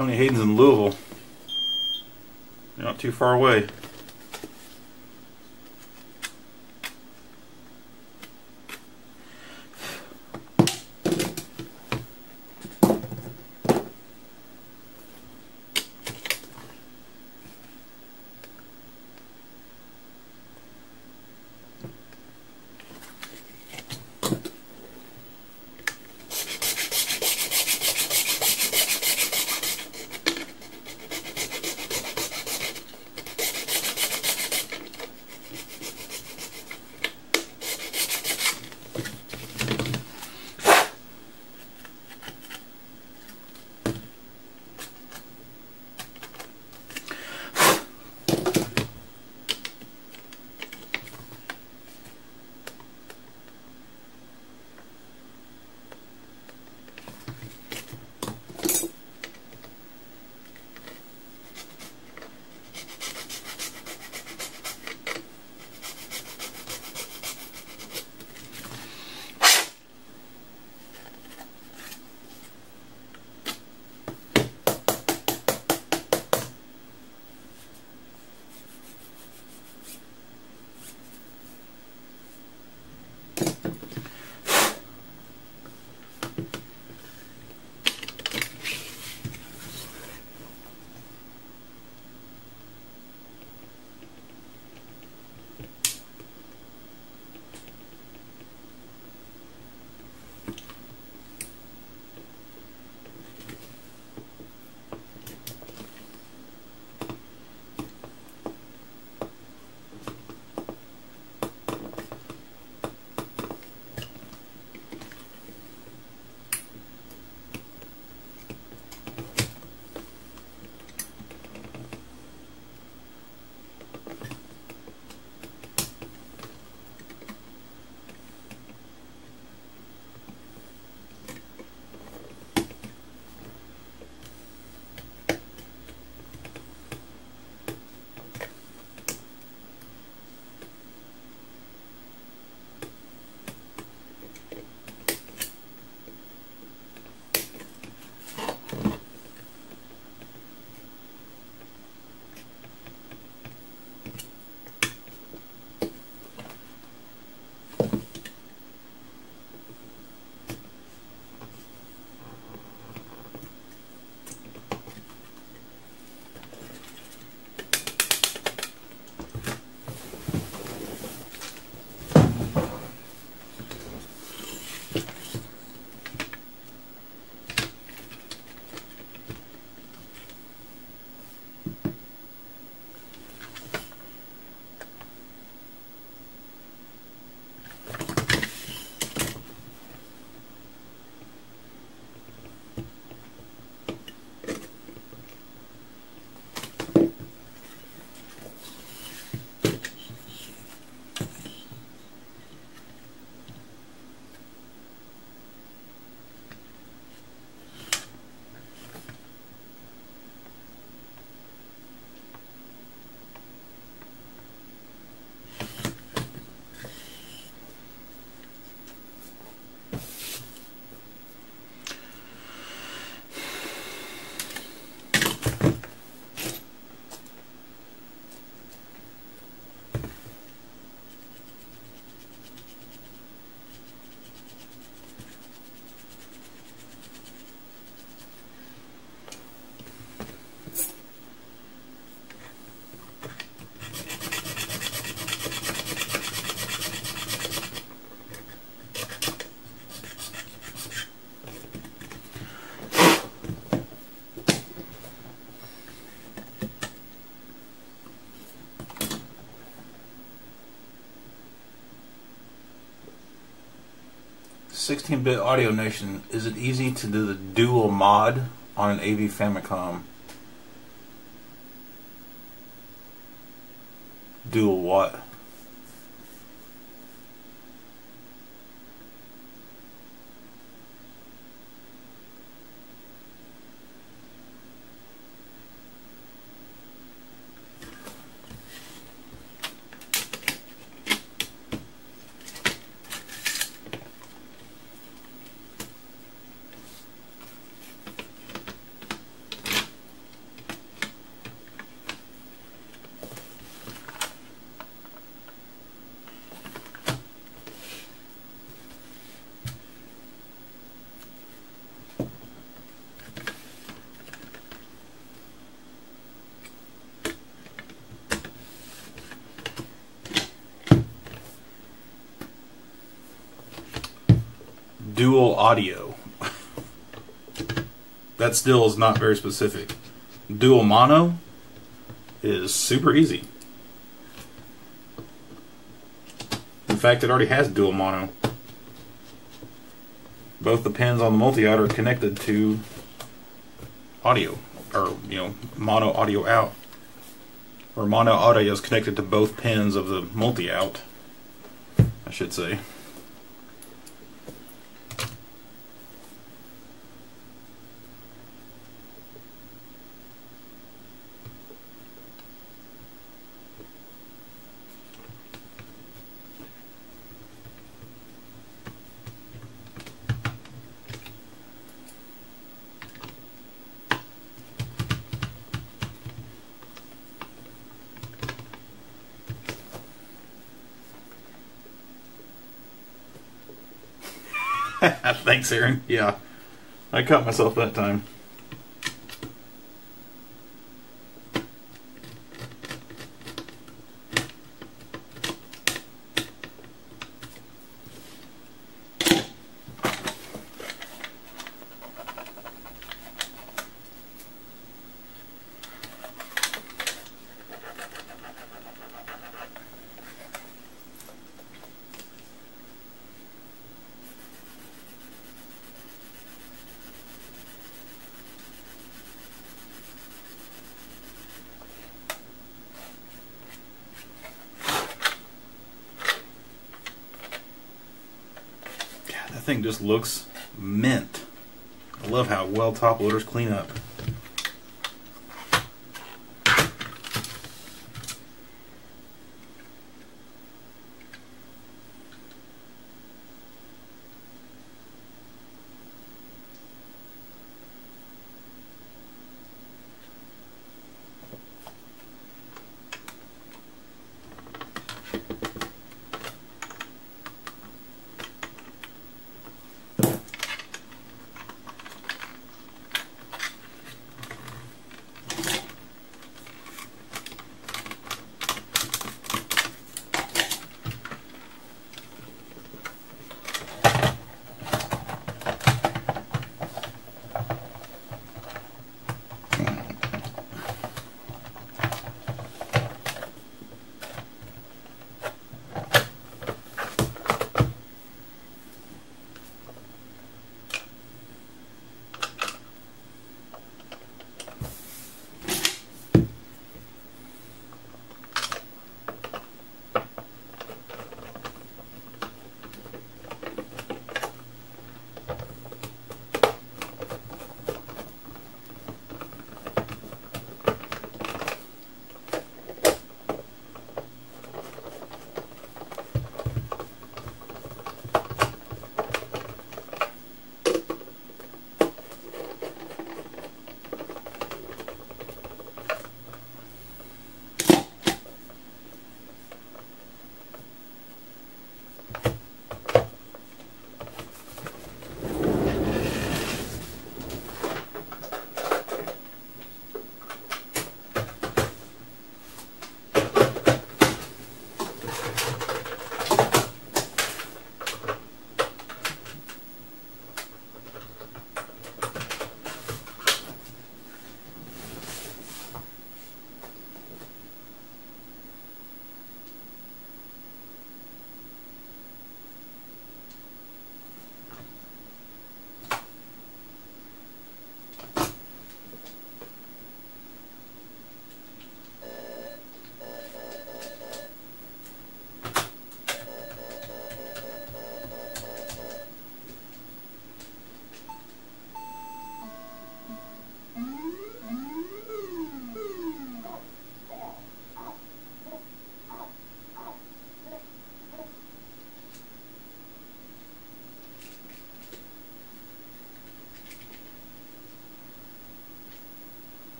Tony Hayden's in Louisville. You're not too far away. 16-bit Audio Nation, is it easy to do the dual mod on an AV Famicom? Dual what? Dual audio. That still is not very specific. Dual mono is super easy. In fact, it already has dual mono. Both the pins on the multi-out are connected to audio, or mono audio out. Or mono audio is connected to both pins of the multi-out, I should say. Thanks, Aaron. Yeah, I caught myself that time. That thing just looks mint. I love how well top loaders clean up.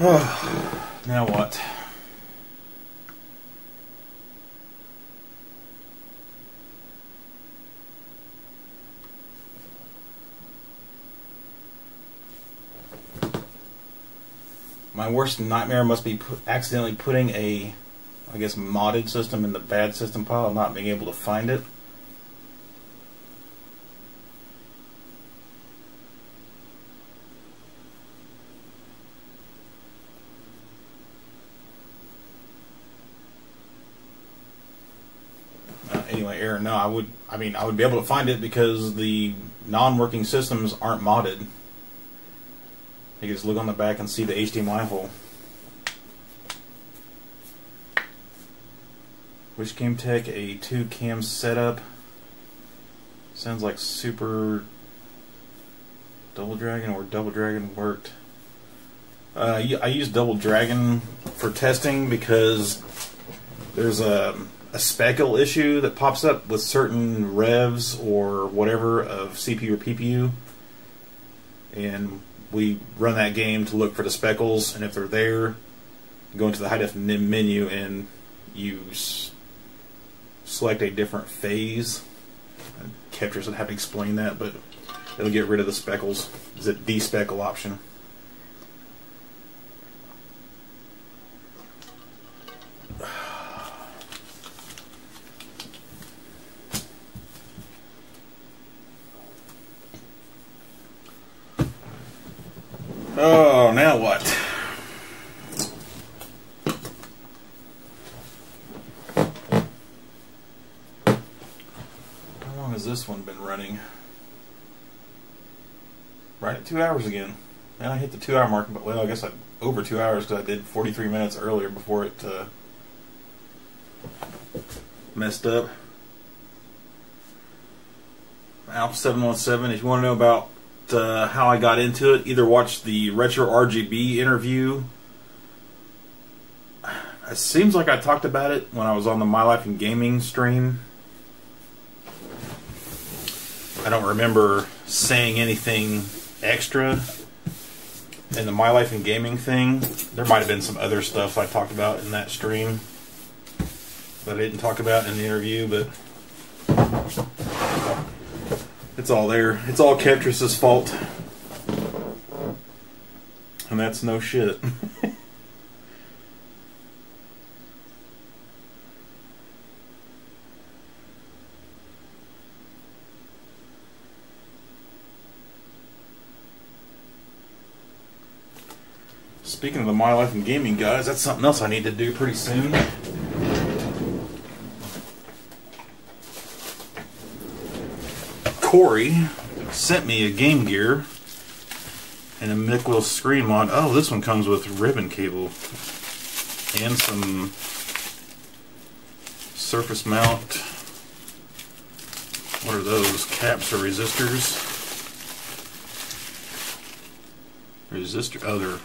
Now what? My worst nightmare must be accidentally putting a, I guess, modded system in the bad system pile and not being able to find it. Anyway, Aaron, no, I would be able to find it because the non-working systems aren't modded. You can just look on the back and see the HDMI hole. Wish Game Tech a 2-cam setup. Sounds like Super Double Dragon or Double Dragon worked. I use Double Dragon for testing because there's a speckle issue that pops up with certain revs or whatever of CPU or PPU, and we run that game to look for the speckles, and if they're there, go into the Hi-Def menu and you select a different phase. Captures would have to explain that, but it'll get rid of the speckles. It's a despeckle option. Oh, now what? How long has this one been running? Right at 2 hours again. And I hit the 2 hour mark, but well, I guess over 2 hours because I did 43 minutes earlier before it messed up. Alpha 717, if you want to know about how I got into it, either watch the Retro RGB interview. It seems like I talked about it when I was on the My Life in Gaming stream. I don't remember saying anything extra in the My Life in Gaming thing. There might have been some other stuff I talked about in that stream that I didn't talk about in the interview, but it's all there. It's all Ketris's fault. And that's no shit. Speaking of the My Life in Gaming guys, that's something else I need to do pretty soon. Corey sent me a Game Gear and a Mickwell screen mod. Oh, this one comes with ribbon cable and some surface mount. What are those? Caps or resistors? Resistor. Oh, they're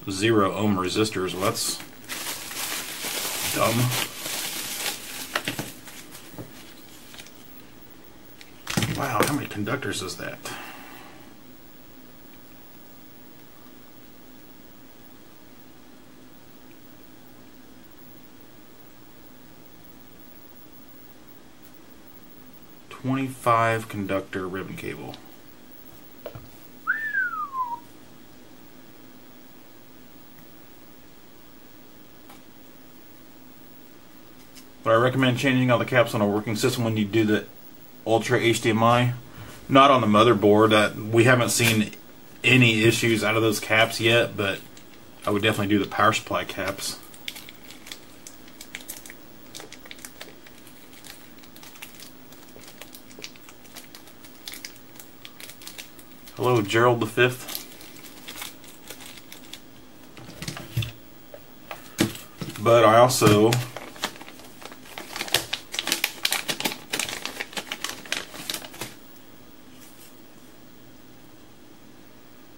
0 ohm resistors. Well, that's dumb. Wow, how many conductors is that? .25 conductor ribbon cable. But I recommend changing out the caps on a working system when you do the Ultra HDMI. Not on the motherboard. We haven't seen any issues out of those caps yet, but I would definitely do the power supply caps. Hello, Gerald the Fifth. But I also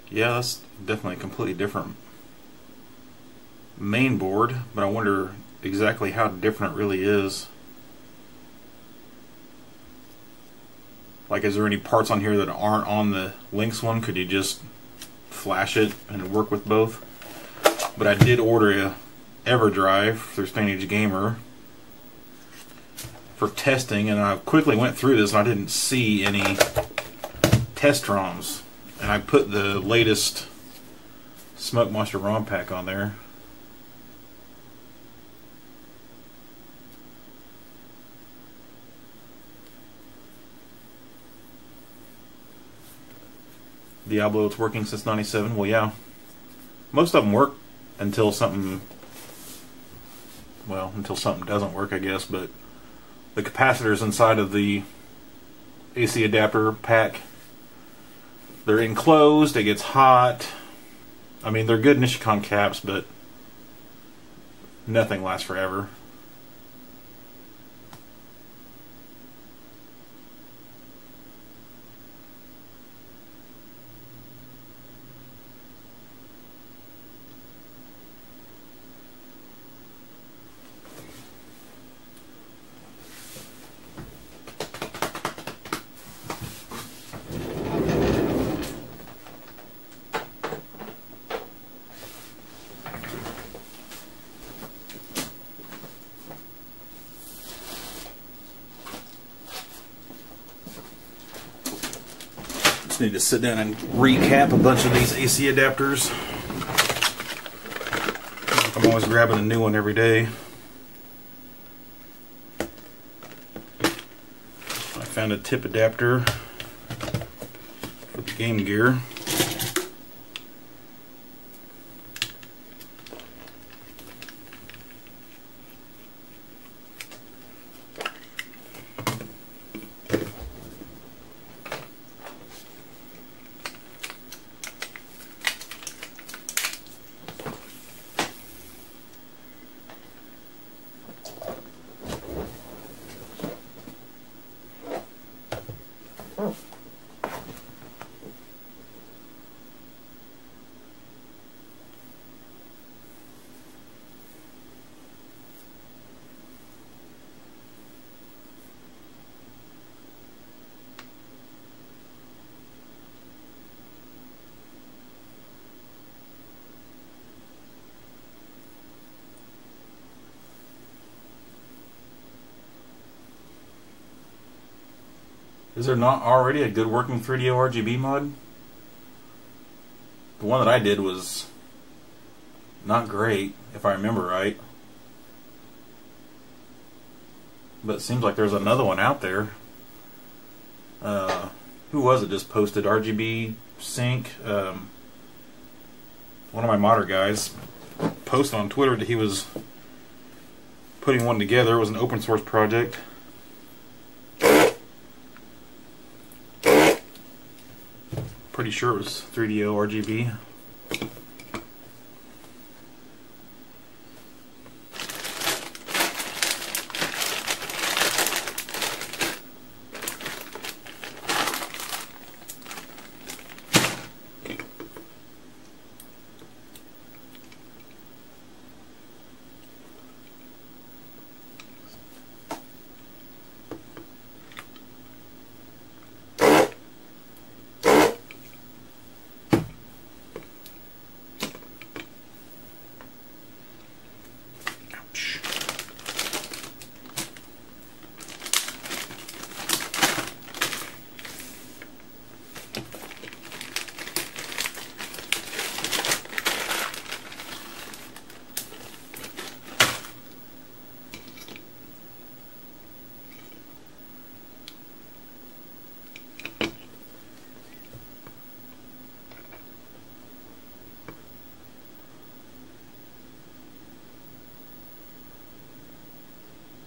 yeah, that's definitely a completely different main board, but I wonder exactly how different it really is. Like, is there any parts on here that aren't on the Lynx one? Could you just flash it and work with both? but I did order a EverDrive through Stage Gamer for testing, and I quickly went through this and I didn't see any test ROMs, and I put the latest Smoke Monster ROM pack on there. Diablo, it's working since '97. Well, yeah, most of them work until something, well, until something doesn't work, I guess. But the capacitors inside of the AC adapter pack, they're enclosed. It gets hot. I mean, they're good Nishikon caps, but nothing lasts forever. Need to sit down and recap a bunch of these AC adapters. I'm always grabbing a new one every day. I found a tip adapter for the Game Gear. Is there not already a good working 3DO RGB mod? The one that I did was not great, if I remember right. But it seems like there's another one out there. Who was it just posted? RGB Sync. One of my modder guys posted on Twitter that he was putting one together. It was an open source project. Pretty sure it was 3DO RGB.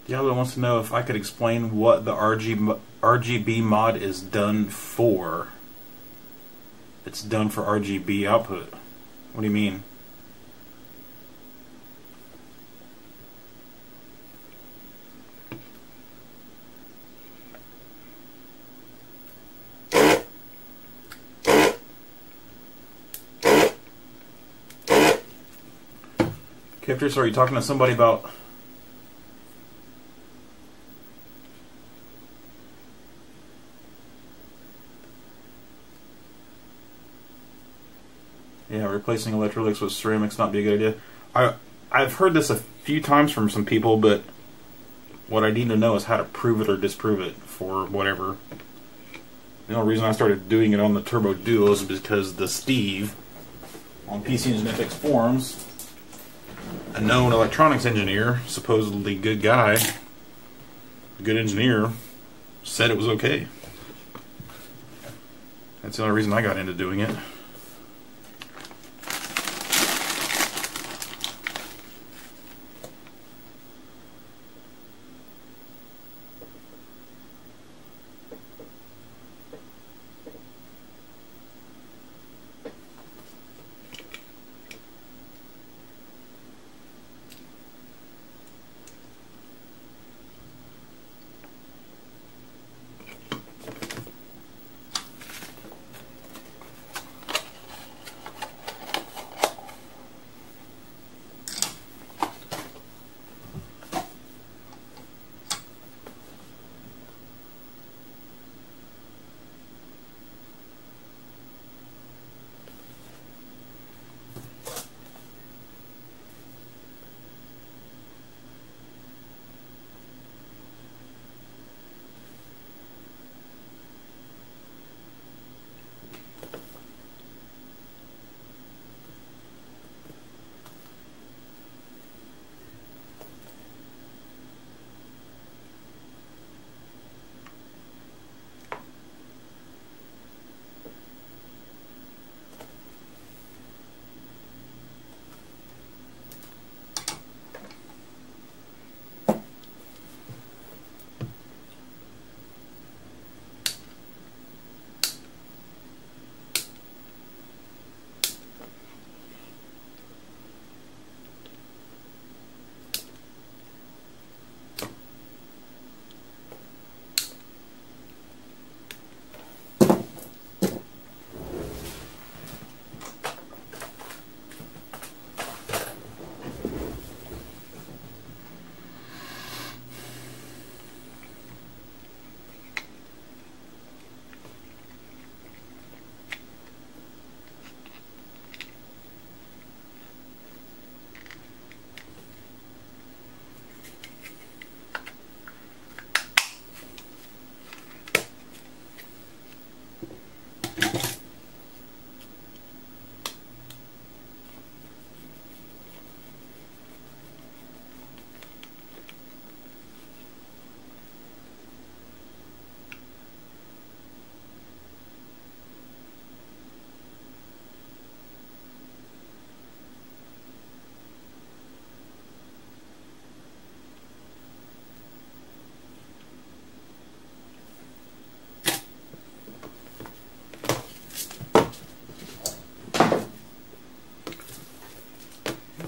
Diablo wants to know if I could explain what the RGB mod is done for. It's done for RGB output. What do you mean? Captors, are you talking to somebody about... replacing electrolytics with ceramics not be a good idea. I've heard this a few times from some people, but what I need to know is how to prove it or disprove it for whatever. The only reason I started doing it on the Turbo Duo is because the Steve on PC Engine FX forums, a known electronics engineer, supposedly good guy, good engineer, said it was okay. That's the only reason I got into doing it.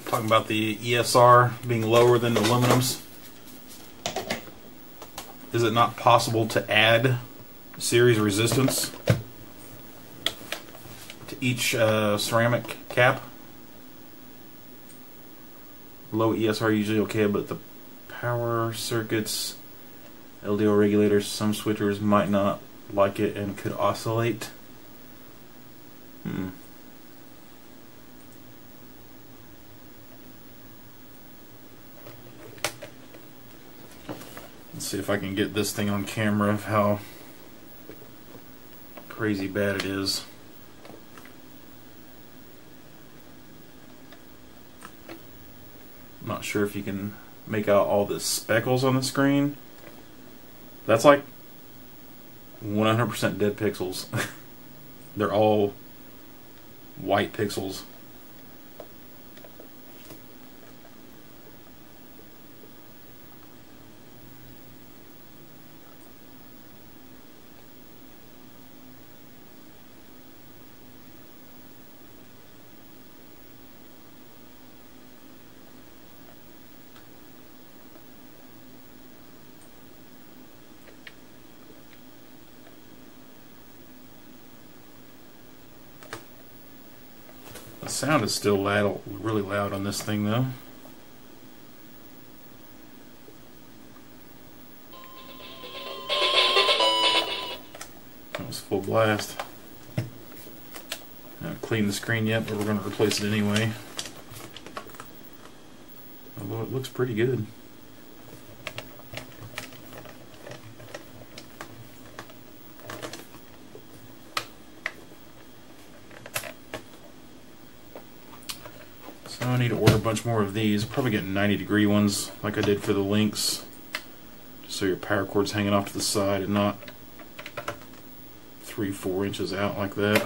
Talking about the ESR being lower than aluminum's. Is it not possible to add series resistance to each ceramic cap? Low ESR usually okay, but the power circuits, LDO regulators, some switchers might not like it and could oscillate. Let's see if I can get this thing on camera of how crazy bad it is. I'm not sure if you can make out all the speckles on the screen. That's like 100% dead pixels. They're all white pixels. The sound is still loud, really loud on this thing though. That was full blast. I haven't cleaned the screen yet, but we're going to replace it anyway. Although it looks pretty good. So I need to order a bunch more of these. Probably get 90-degree ones like I did for the links. Just so your power cord's hanging off to the side and not 3-4 inches out like that.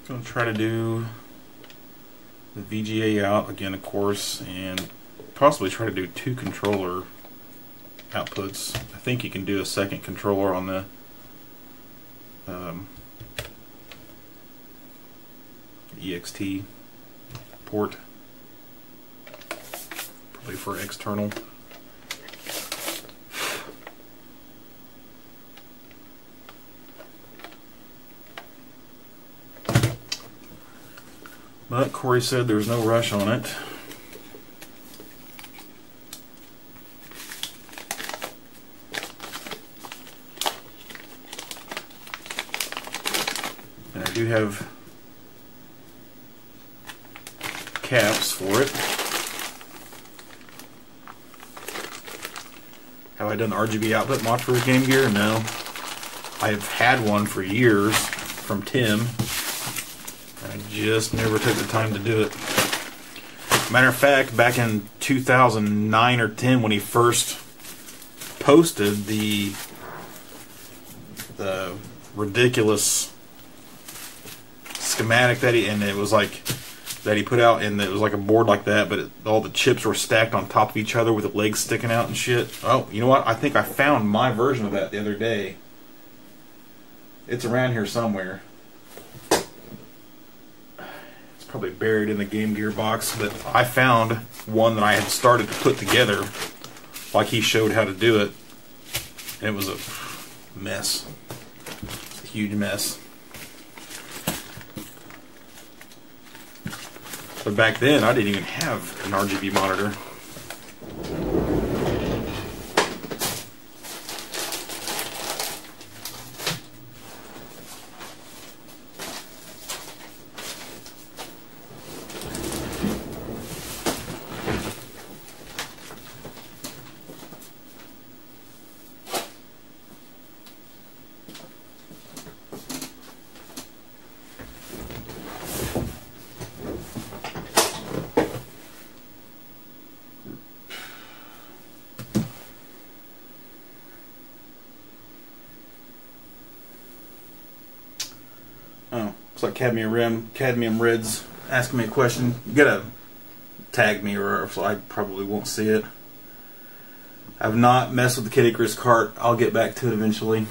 Going to try to do the VGA out again, of course, and possibly try to do 2 controller outputs. I think you can do a second controller on the EXT port, probably for external. But Corey said there's no rush on it. And I do have caps for it. Have I done the RGB output mod for Game Gear? No. I've had one for years from Tim. I just never took the time to do it. Matter of fact, back in 2009 or 10, when he first posted the ridiculous schematic that it was like that he put out, and it was like a board like that, but all the chips were stacked on top of each other with the legs sticking out and shit. Oh, you know what? I think I found my version of that the other day. It's around here somewhere. Probably buried in the Game Gear box, but I found one that I had started to put together like he showed how to do it, and it was a mess. It's a huge mess. But back then I didn't even have an RGB monitor. Oh, looks like Cadmium Red's asking me a question. You gotta tag me or else I probably won't see it. I've not messed with the Kid Icarus cart. I'll get back to it eventually.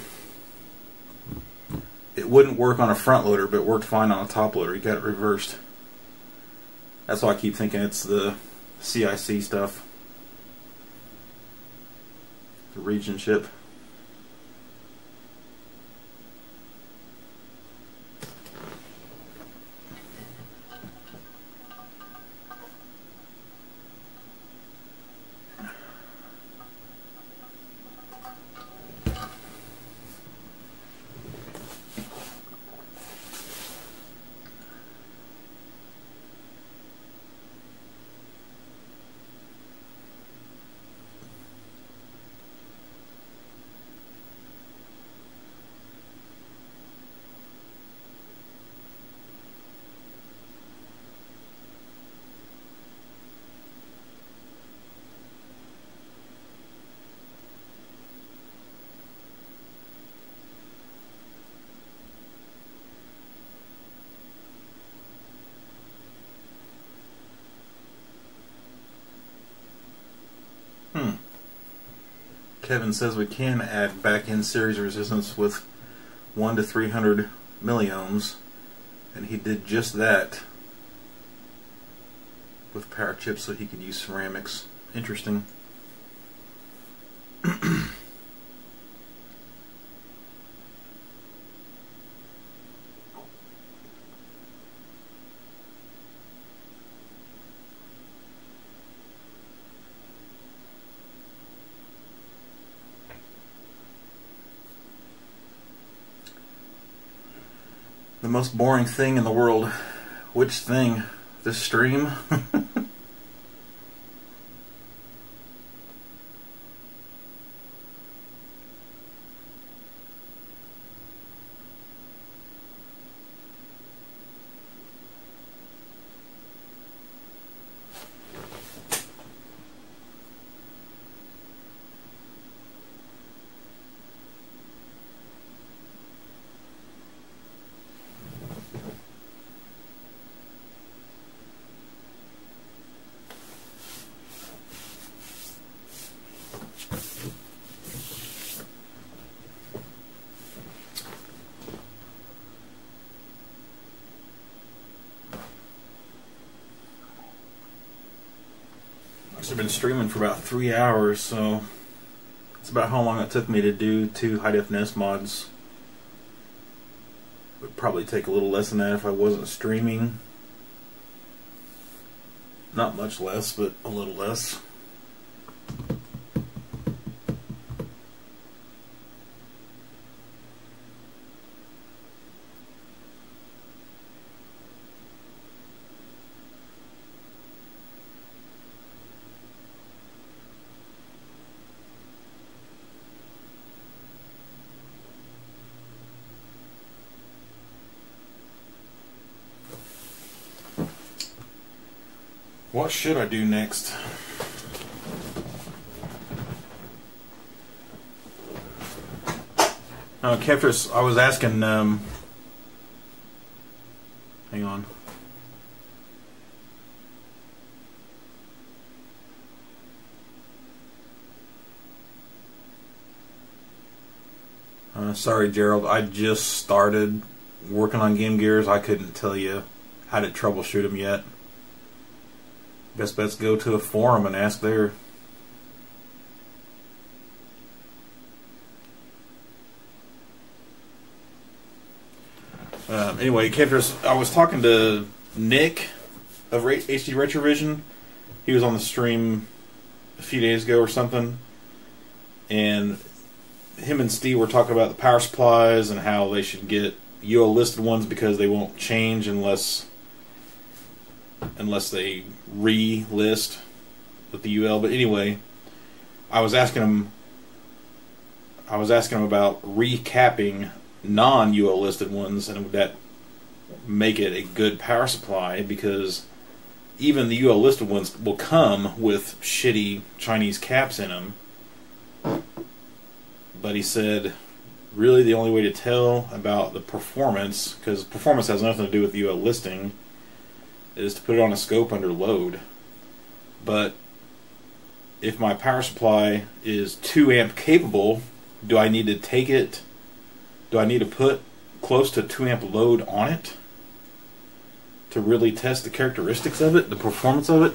It wouldn't work on a front loader, but it worked fine on a top loader. You got it reversed. That's why I keep thinking it's the CIC stuff. The region chip. Kevin says we can add back-end series resistance with 1 to 300 milliohms, and he did just that with power chips so he could use ceramics. Interesting. The most boring thing in the world. Which thing? This stream? I've been streaming for about 3 hours, so that's about how long it took me to do 2 Hi-Def NES mods. Would probably take a little less than that if I wasn't streaming. Not much less, but a little less. What should I do next? Kefris, I was asking, hang on. Sorry, Gerald, I just started working on Game Gears. I couldn't tell you how to troubleshoot them yet. Best bet's go to a forum and ask there. Anyway, Kefris, I was talking to Nick of HD Retrovision. He was on the stream a few days ago or something, and him and Steve were talking about the power supplies and how they should get UL listed ones because they won't change unless they re-list with the UL. But anyway, I was asking him about recapping non-UL listed ones, and would that make it a good power supply, because even the UL listed ones will come with shitty Chinese caps in them. But he said really the only way to tell about the performance, because performance has nothing to do with the UL listing, is to put it on a scope under load. But if my power supply is 2 amp capable, do I need to put close to 2 amp load on it to really test the characteristics of it, the performance of it?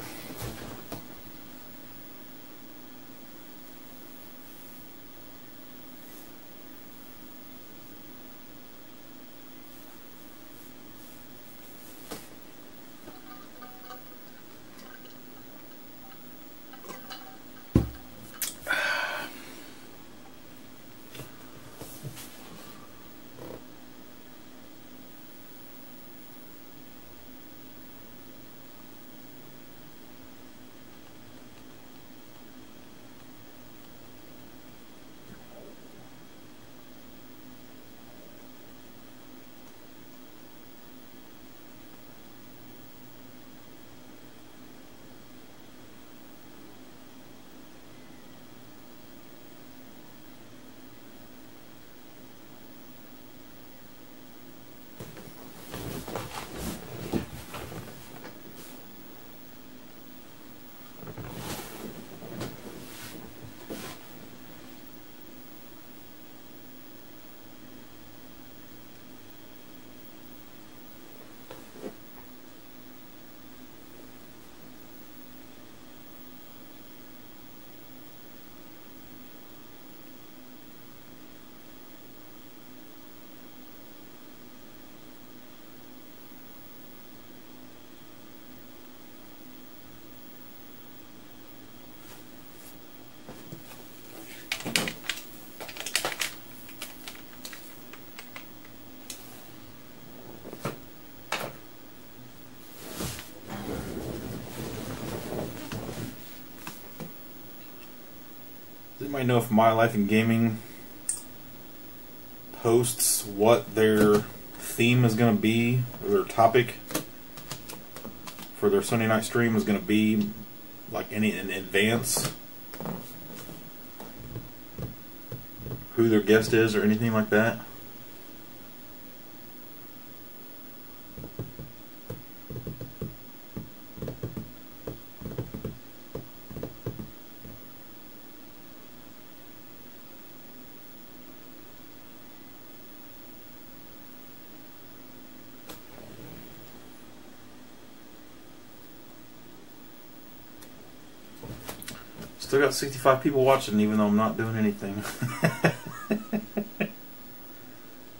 Anybody know if My Life in Gaming posts what their theme is going to be, or their topic for their Sunday night stream is going to be, like in advance? Who their guest is or anything like that? Still got 65 people watching, even though I'm not doing anything.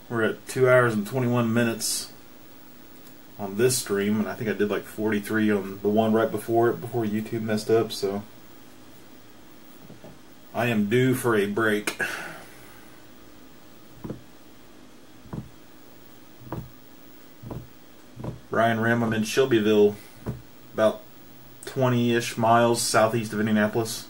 We're at 2 hours and 21 minutes on this stream, and I think I did like 43 on the one right before it, before YouTube messed up, so I am due for a break. Brian Rim, I'm in Shelbyville, about 20-ish miles southeast of Indianapolis.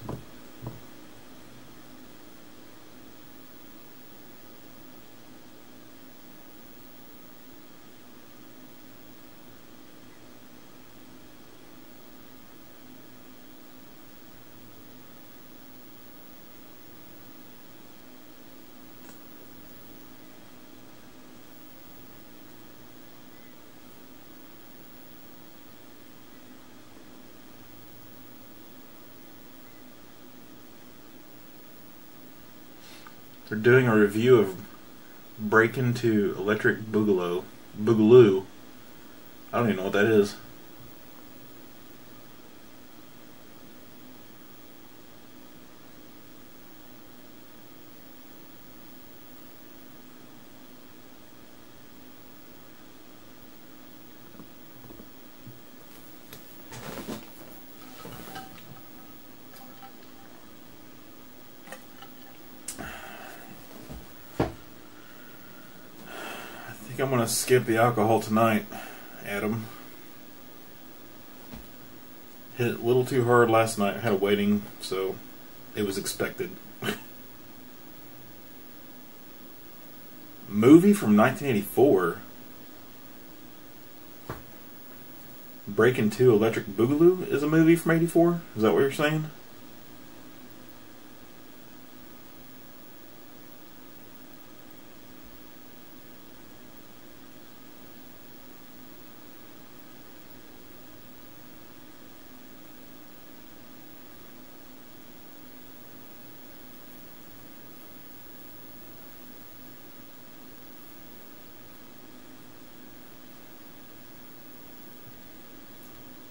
They're doing a review of Break Into Electric Boogaloo. I don't even know what that is. I think I'm going to skip the alcohol tonight, Adam. Hit it a little too hard last night. I had a wedding, so it was expected. Movie from 1984. Break Into Electric Boogaloo is a movie from 84? Is that what you're saying?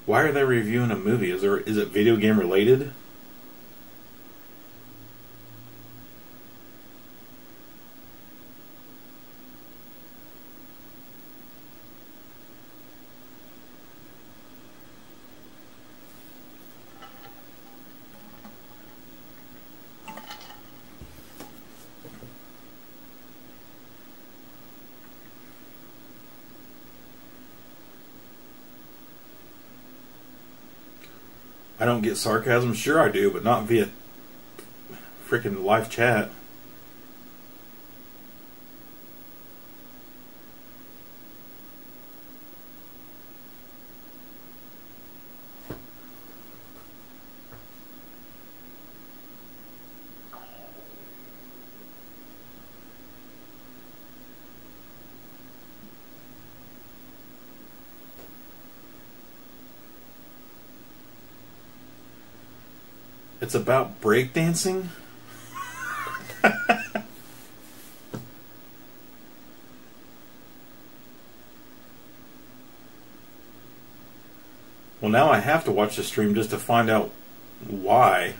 Why are they reviewing a movie? Is it video game related? I don't get sarcasm. Sure I do, but not via freaking live chat. It's about breakdancing? Well, now I have to watch the stream just to find out why.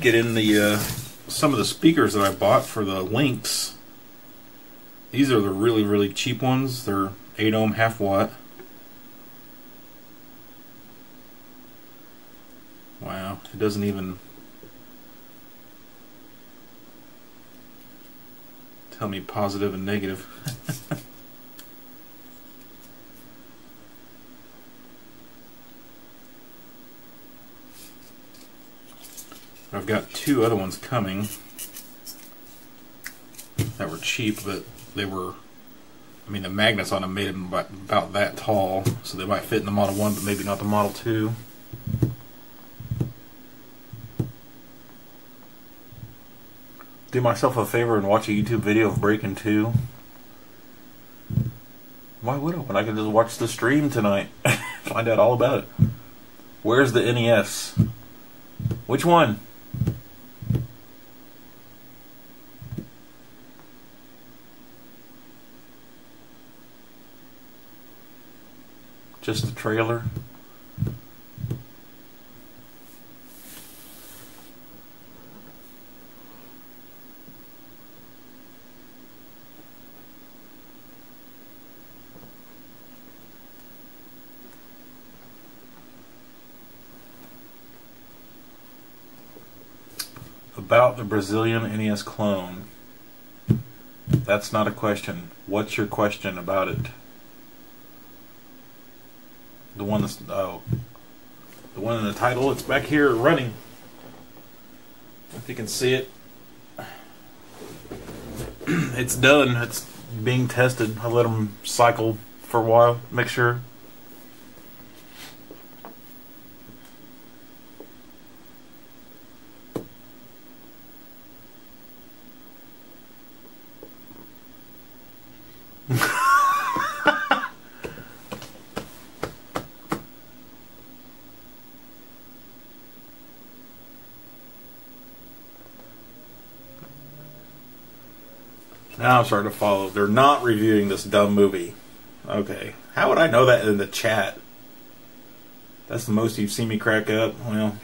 it in the some of the speakers that I bought for the Lynx. These are the really, really cheap ones. They're 8 ohm, half watt. Wow, it doesn't even tell me positive and negative. I've got 2 other ones coming that were cheap, but they were, I mean, the magnets on them made them about that tall, so they might fit in the Model 1, but maybe not the Model 2. Do myself a favor and watch a YouTube video of Breaking 2. Why would I, when I can just watch the stream tonight? Find out all about it. Where's the NES? Which one? Just the trailer? About the Brazilian NES clone. That's not a question. What's your question about it? The one that's, oh, the one in the title, it's back here running. If you can see it. It's done. It's being tested. I let them cycle for a while, make sure. Now I'm starting to follow. They're not reviewing this dumb movie. Okay. How would I know that in the chat? That's the most you've seen me crack up? Well,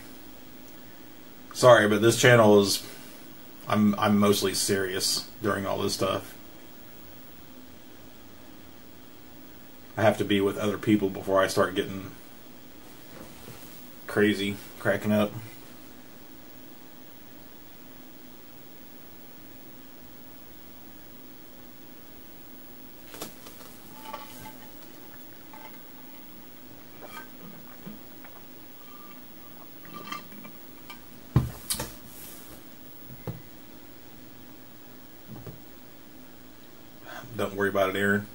sorry, but this channel is... I'm mostly serious during all this stuff. I have to be with other people before I start getting crazy, cracking up. Don't worry about it, Aaron.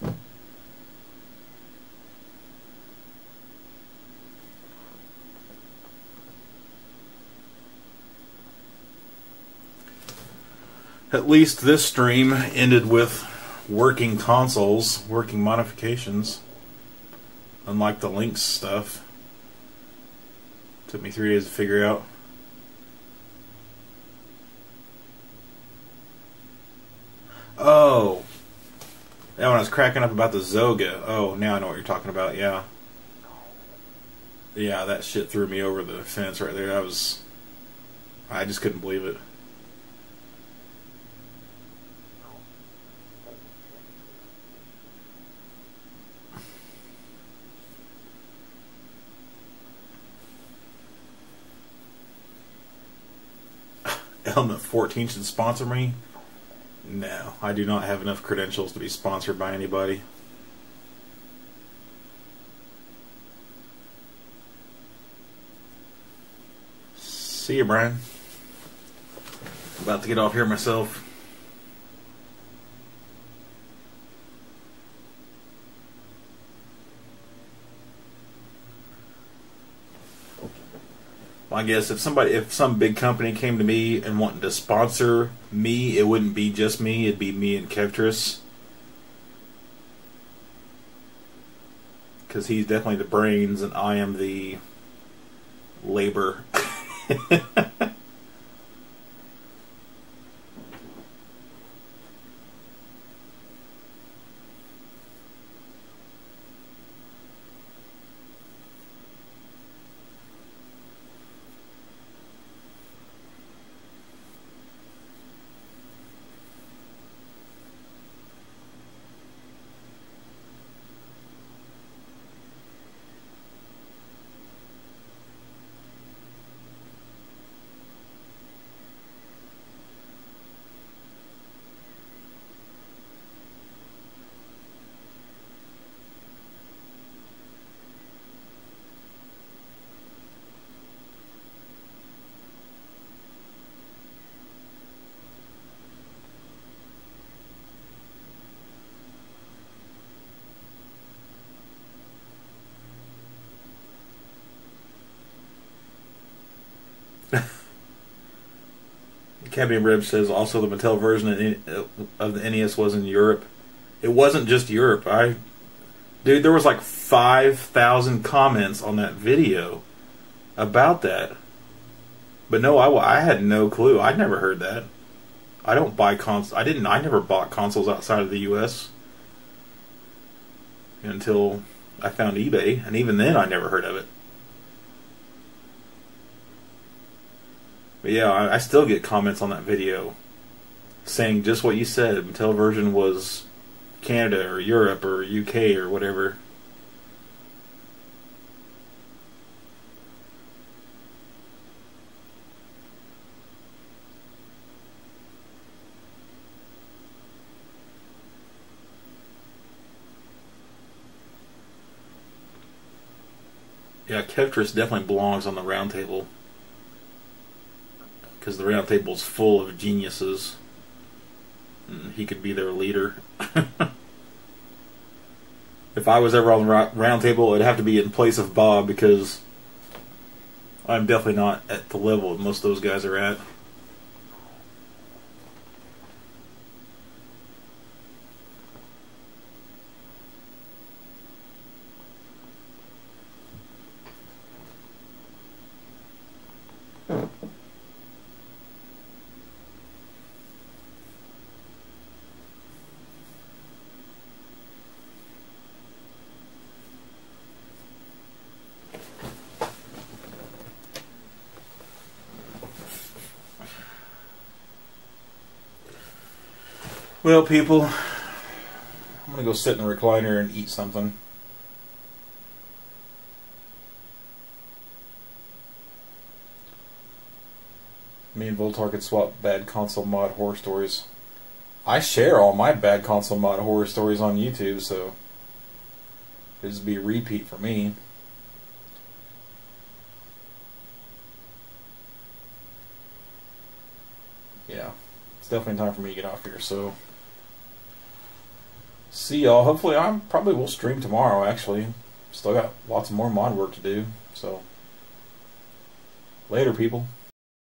At least this stream ended with working consoles, working modifications. Unlike the Lynx stuff. Took me 3 days to figure out. Oh. Yeah, when I was cracking up about the Zoga. Oh, now I know what you're talking about, yeah. Yeah, that shit threw me over the fence right there. I just couldn't believe it. Element 14 should sponsor me? No, I do not have enough credentials to be sponsored by anybody. See you, Brian. About to get off here myself. Well, I guess if some big company came to me and wanted to sponsor me, it wouldn't be just me, it'd be me and Kevtris. Because he's definitely the brains and I am the labor. Cabby Rib says also the Mattel version of the NES was in Europe. It wasn't just Europe. Dude, there was like 5,000 comments on that video about that. But no, I had no clue. I'd never heard that. I don't buy consoles. I never bought consoles outside of the U.S. until I found eBay, and even then I never heard of it. But yeah, I still get comments on that video saying just what you said. Mattel version was Canada or Europe or UK or whatever. Yeah, Kevtris definitely belongs on the round table, because the round table is full of geniuses, and he could be their leader. If I was ever on the round table, it'd have to be in place of Bob, because I'm definitely not at the level that most of those guys are at. Well, people, I'm going to go sit in the recliner and eat something. Me and Voltar could swap bad console mod horror stories. I share all my bad console mod horror stories on YouTube, so this would be a repeat for me. Yeah, it's definitely time for me to get off here, so see y'all. Hopefully, I probably will stream tomorrow, actually. Still got lots of more mod work to do, so later, people.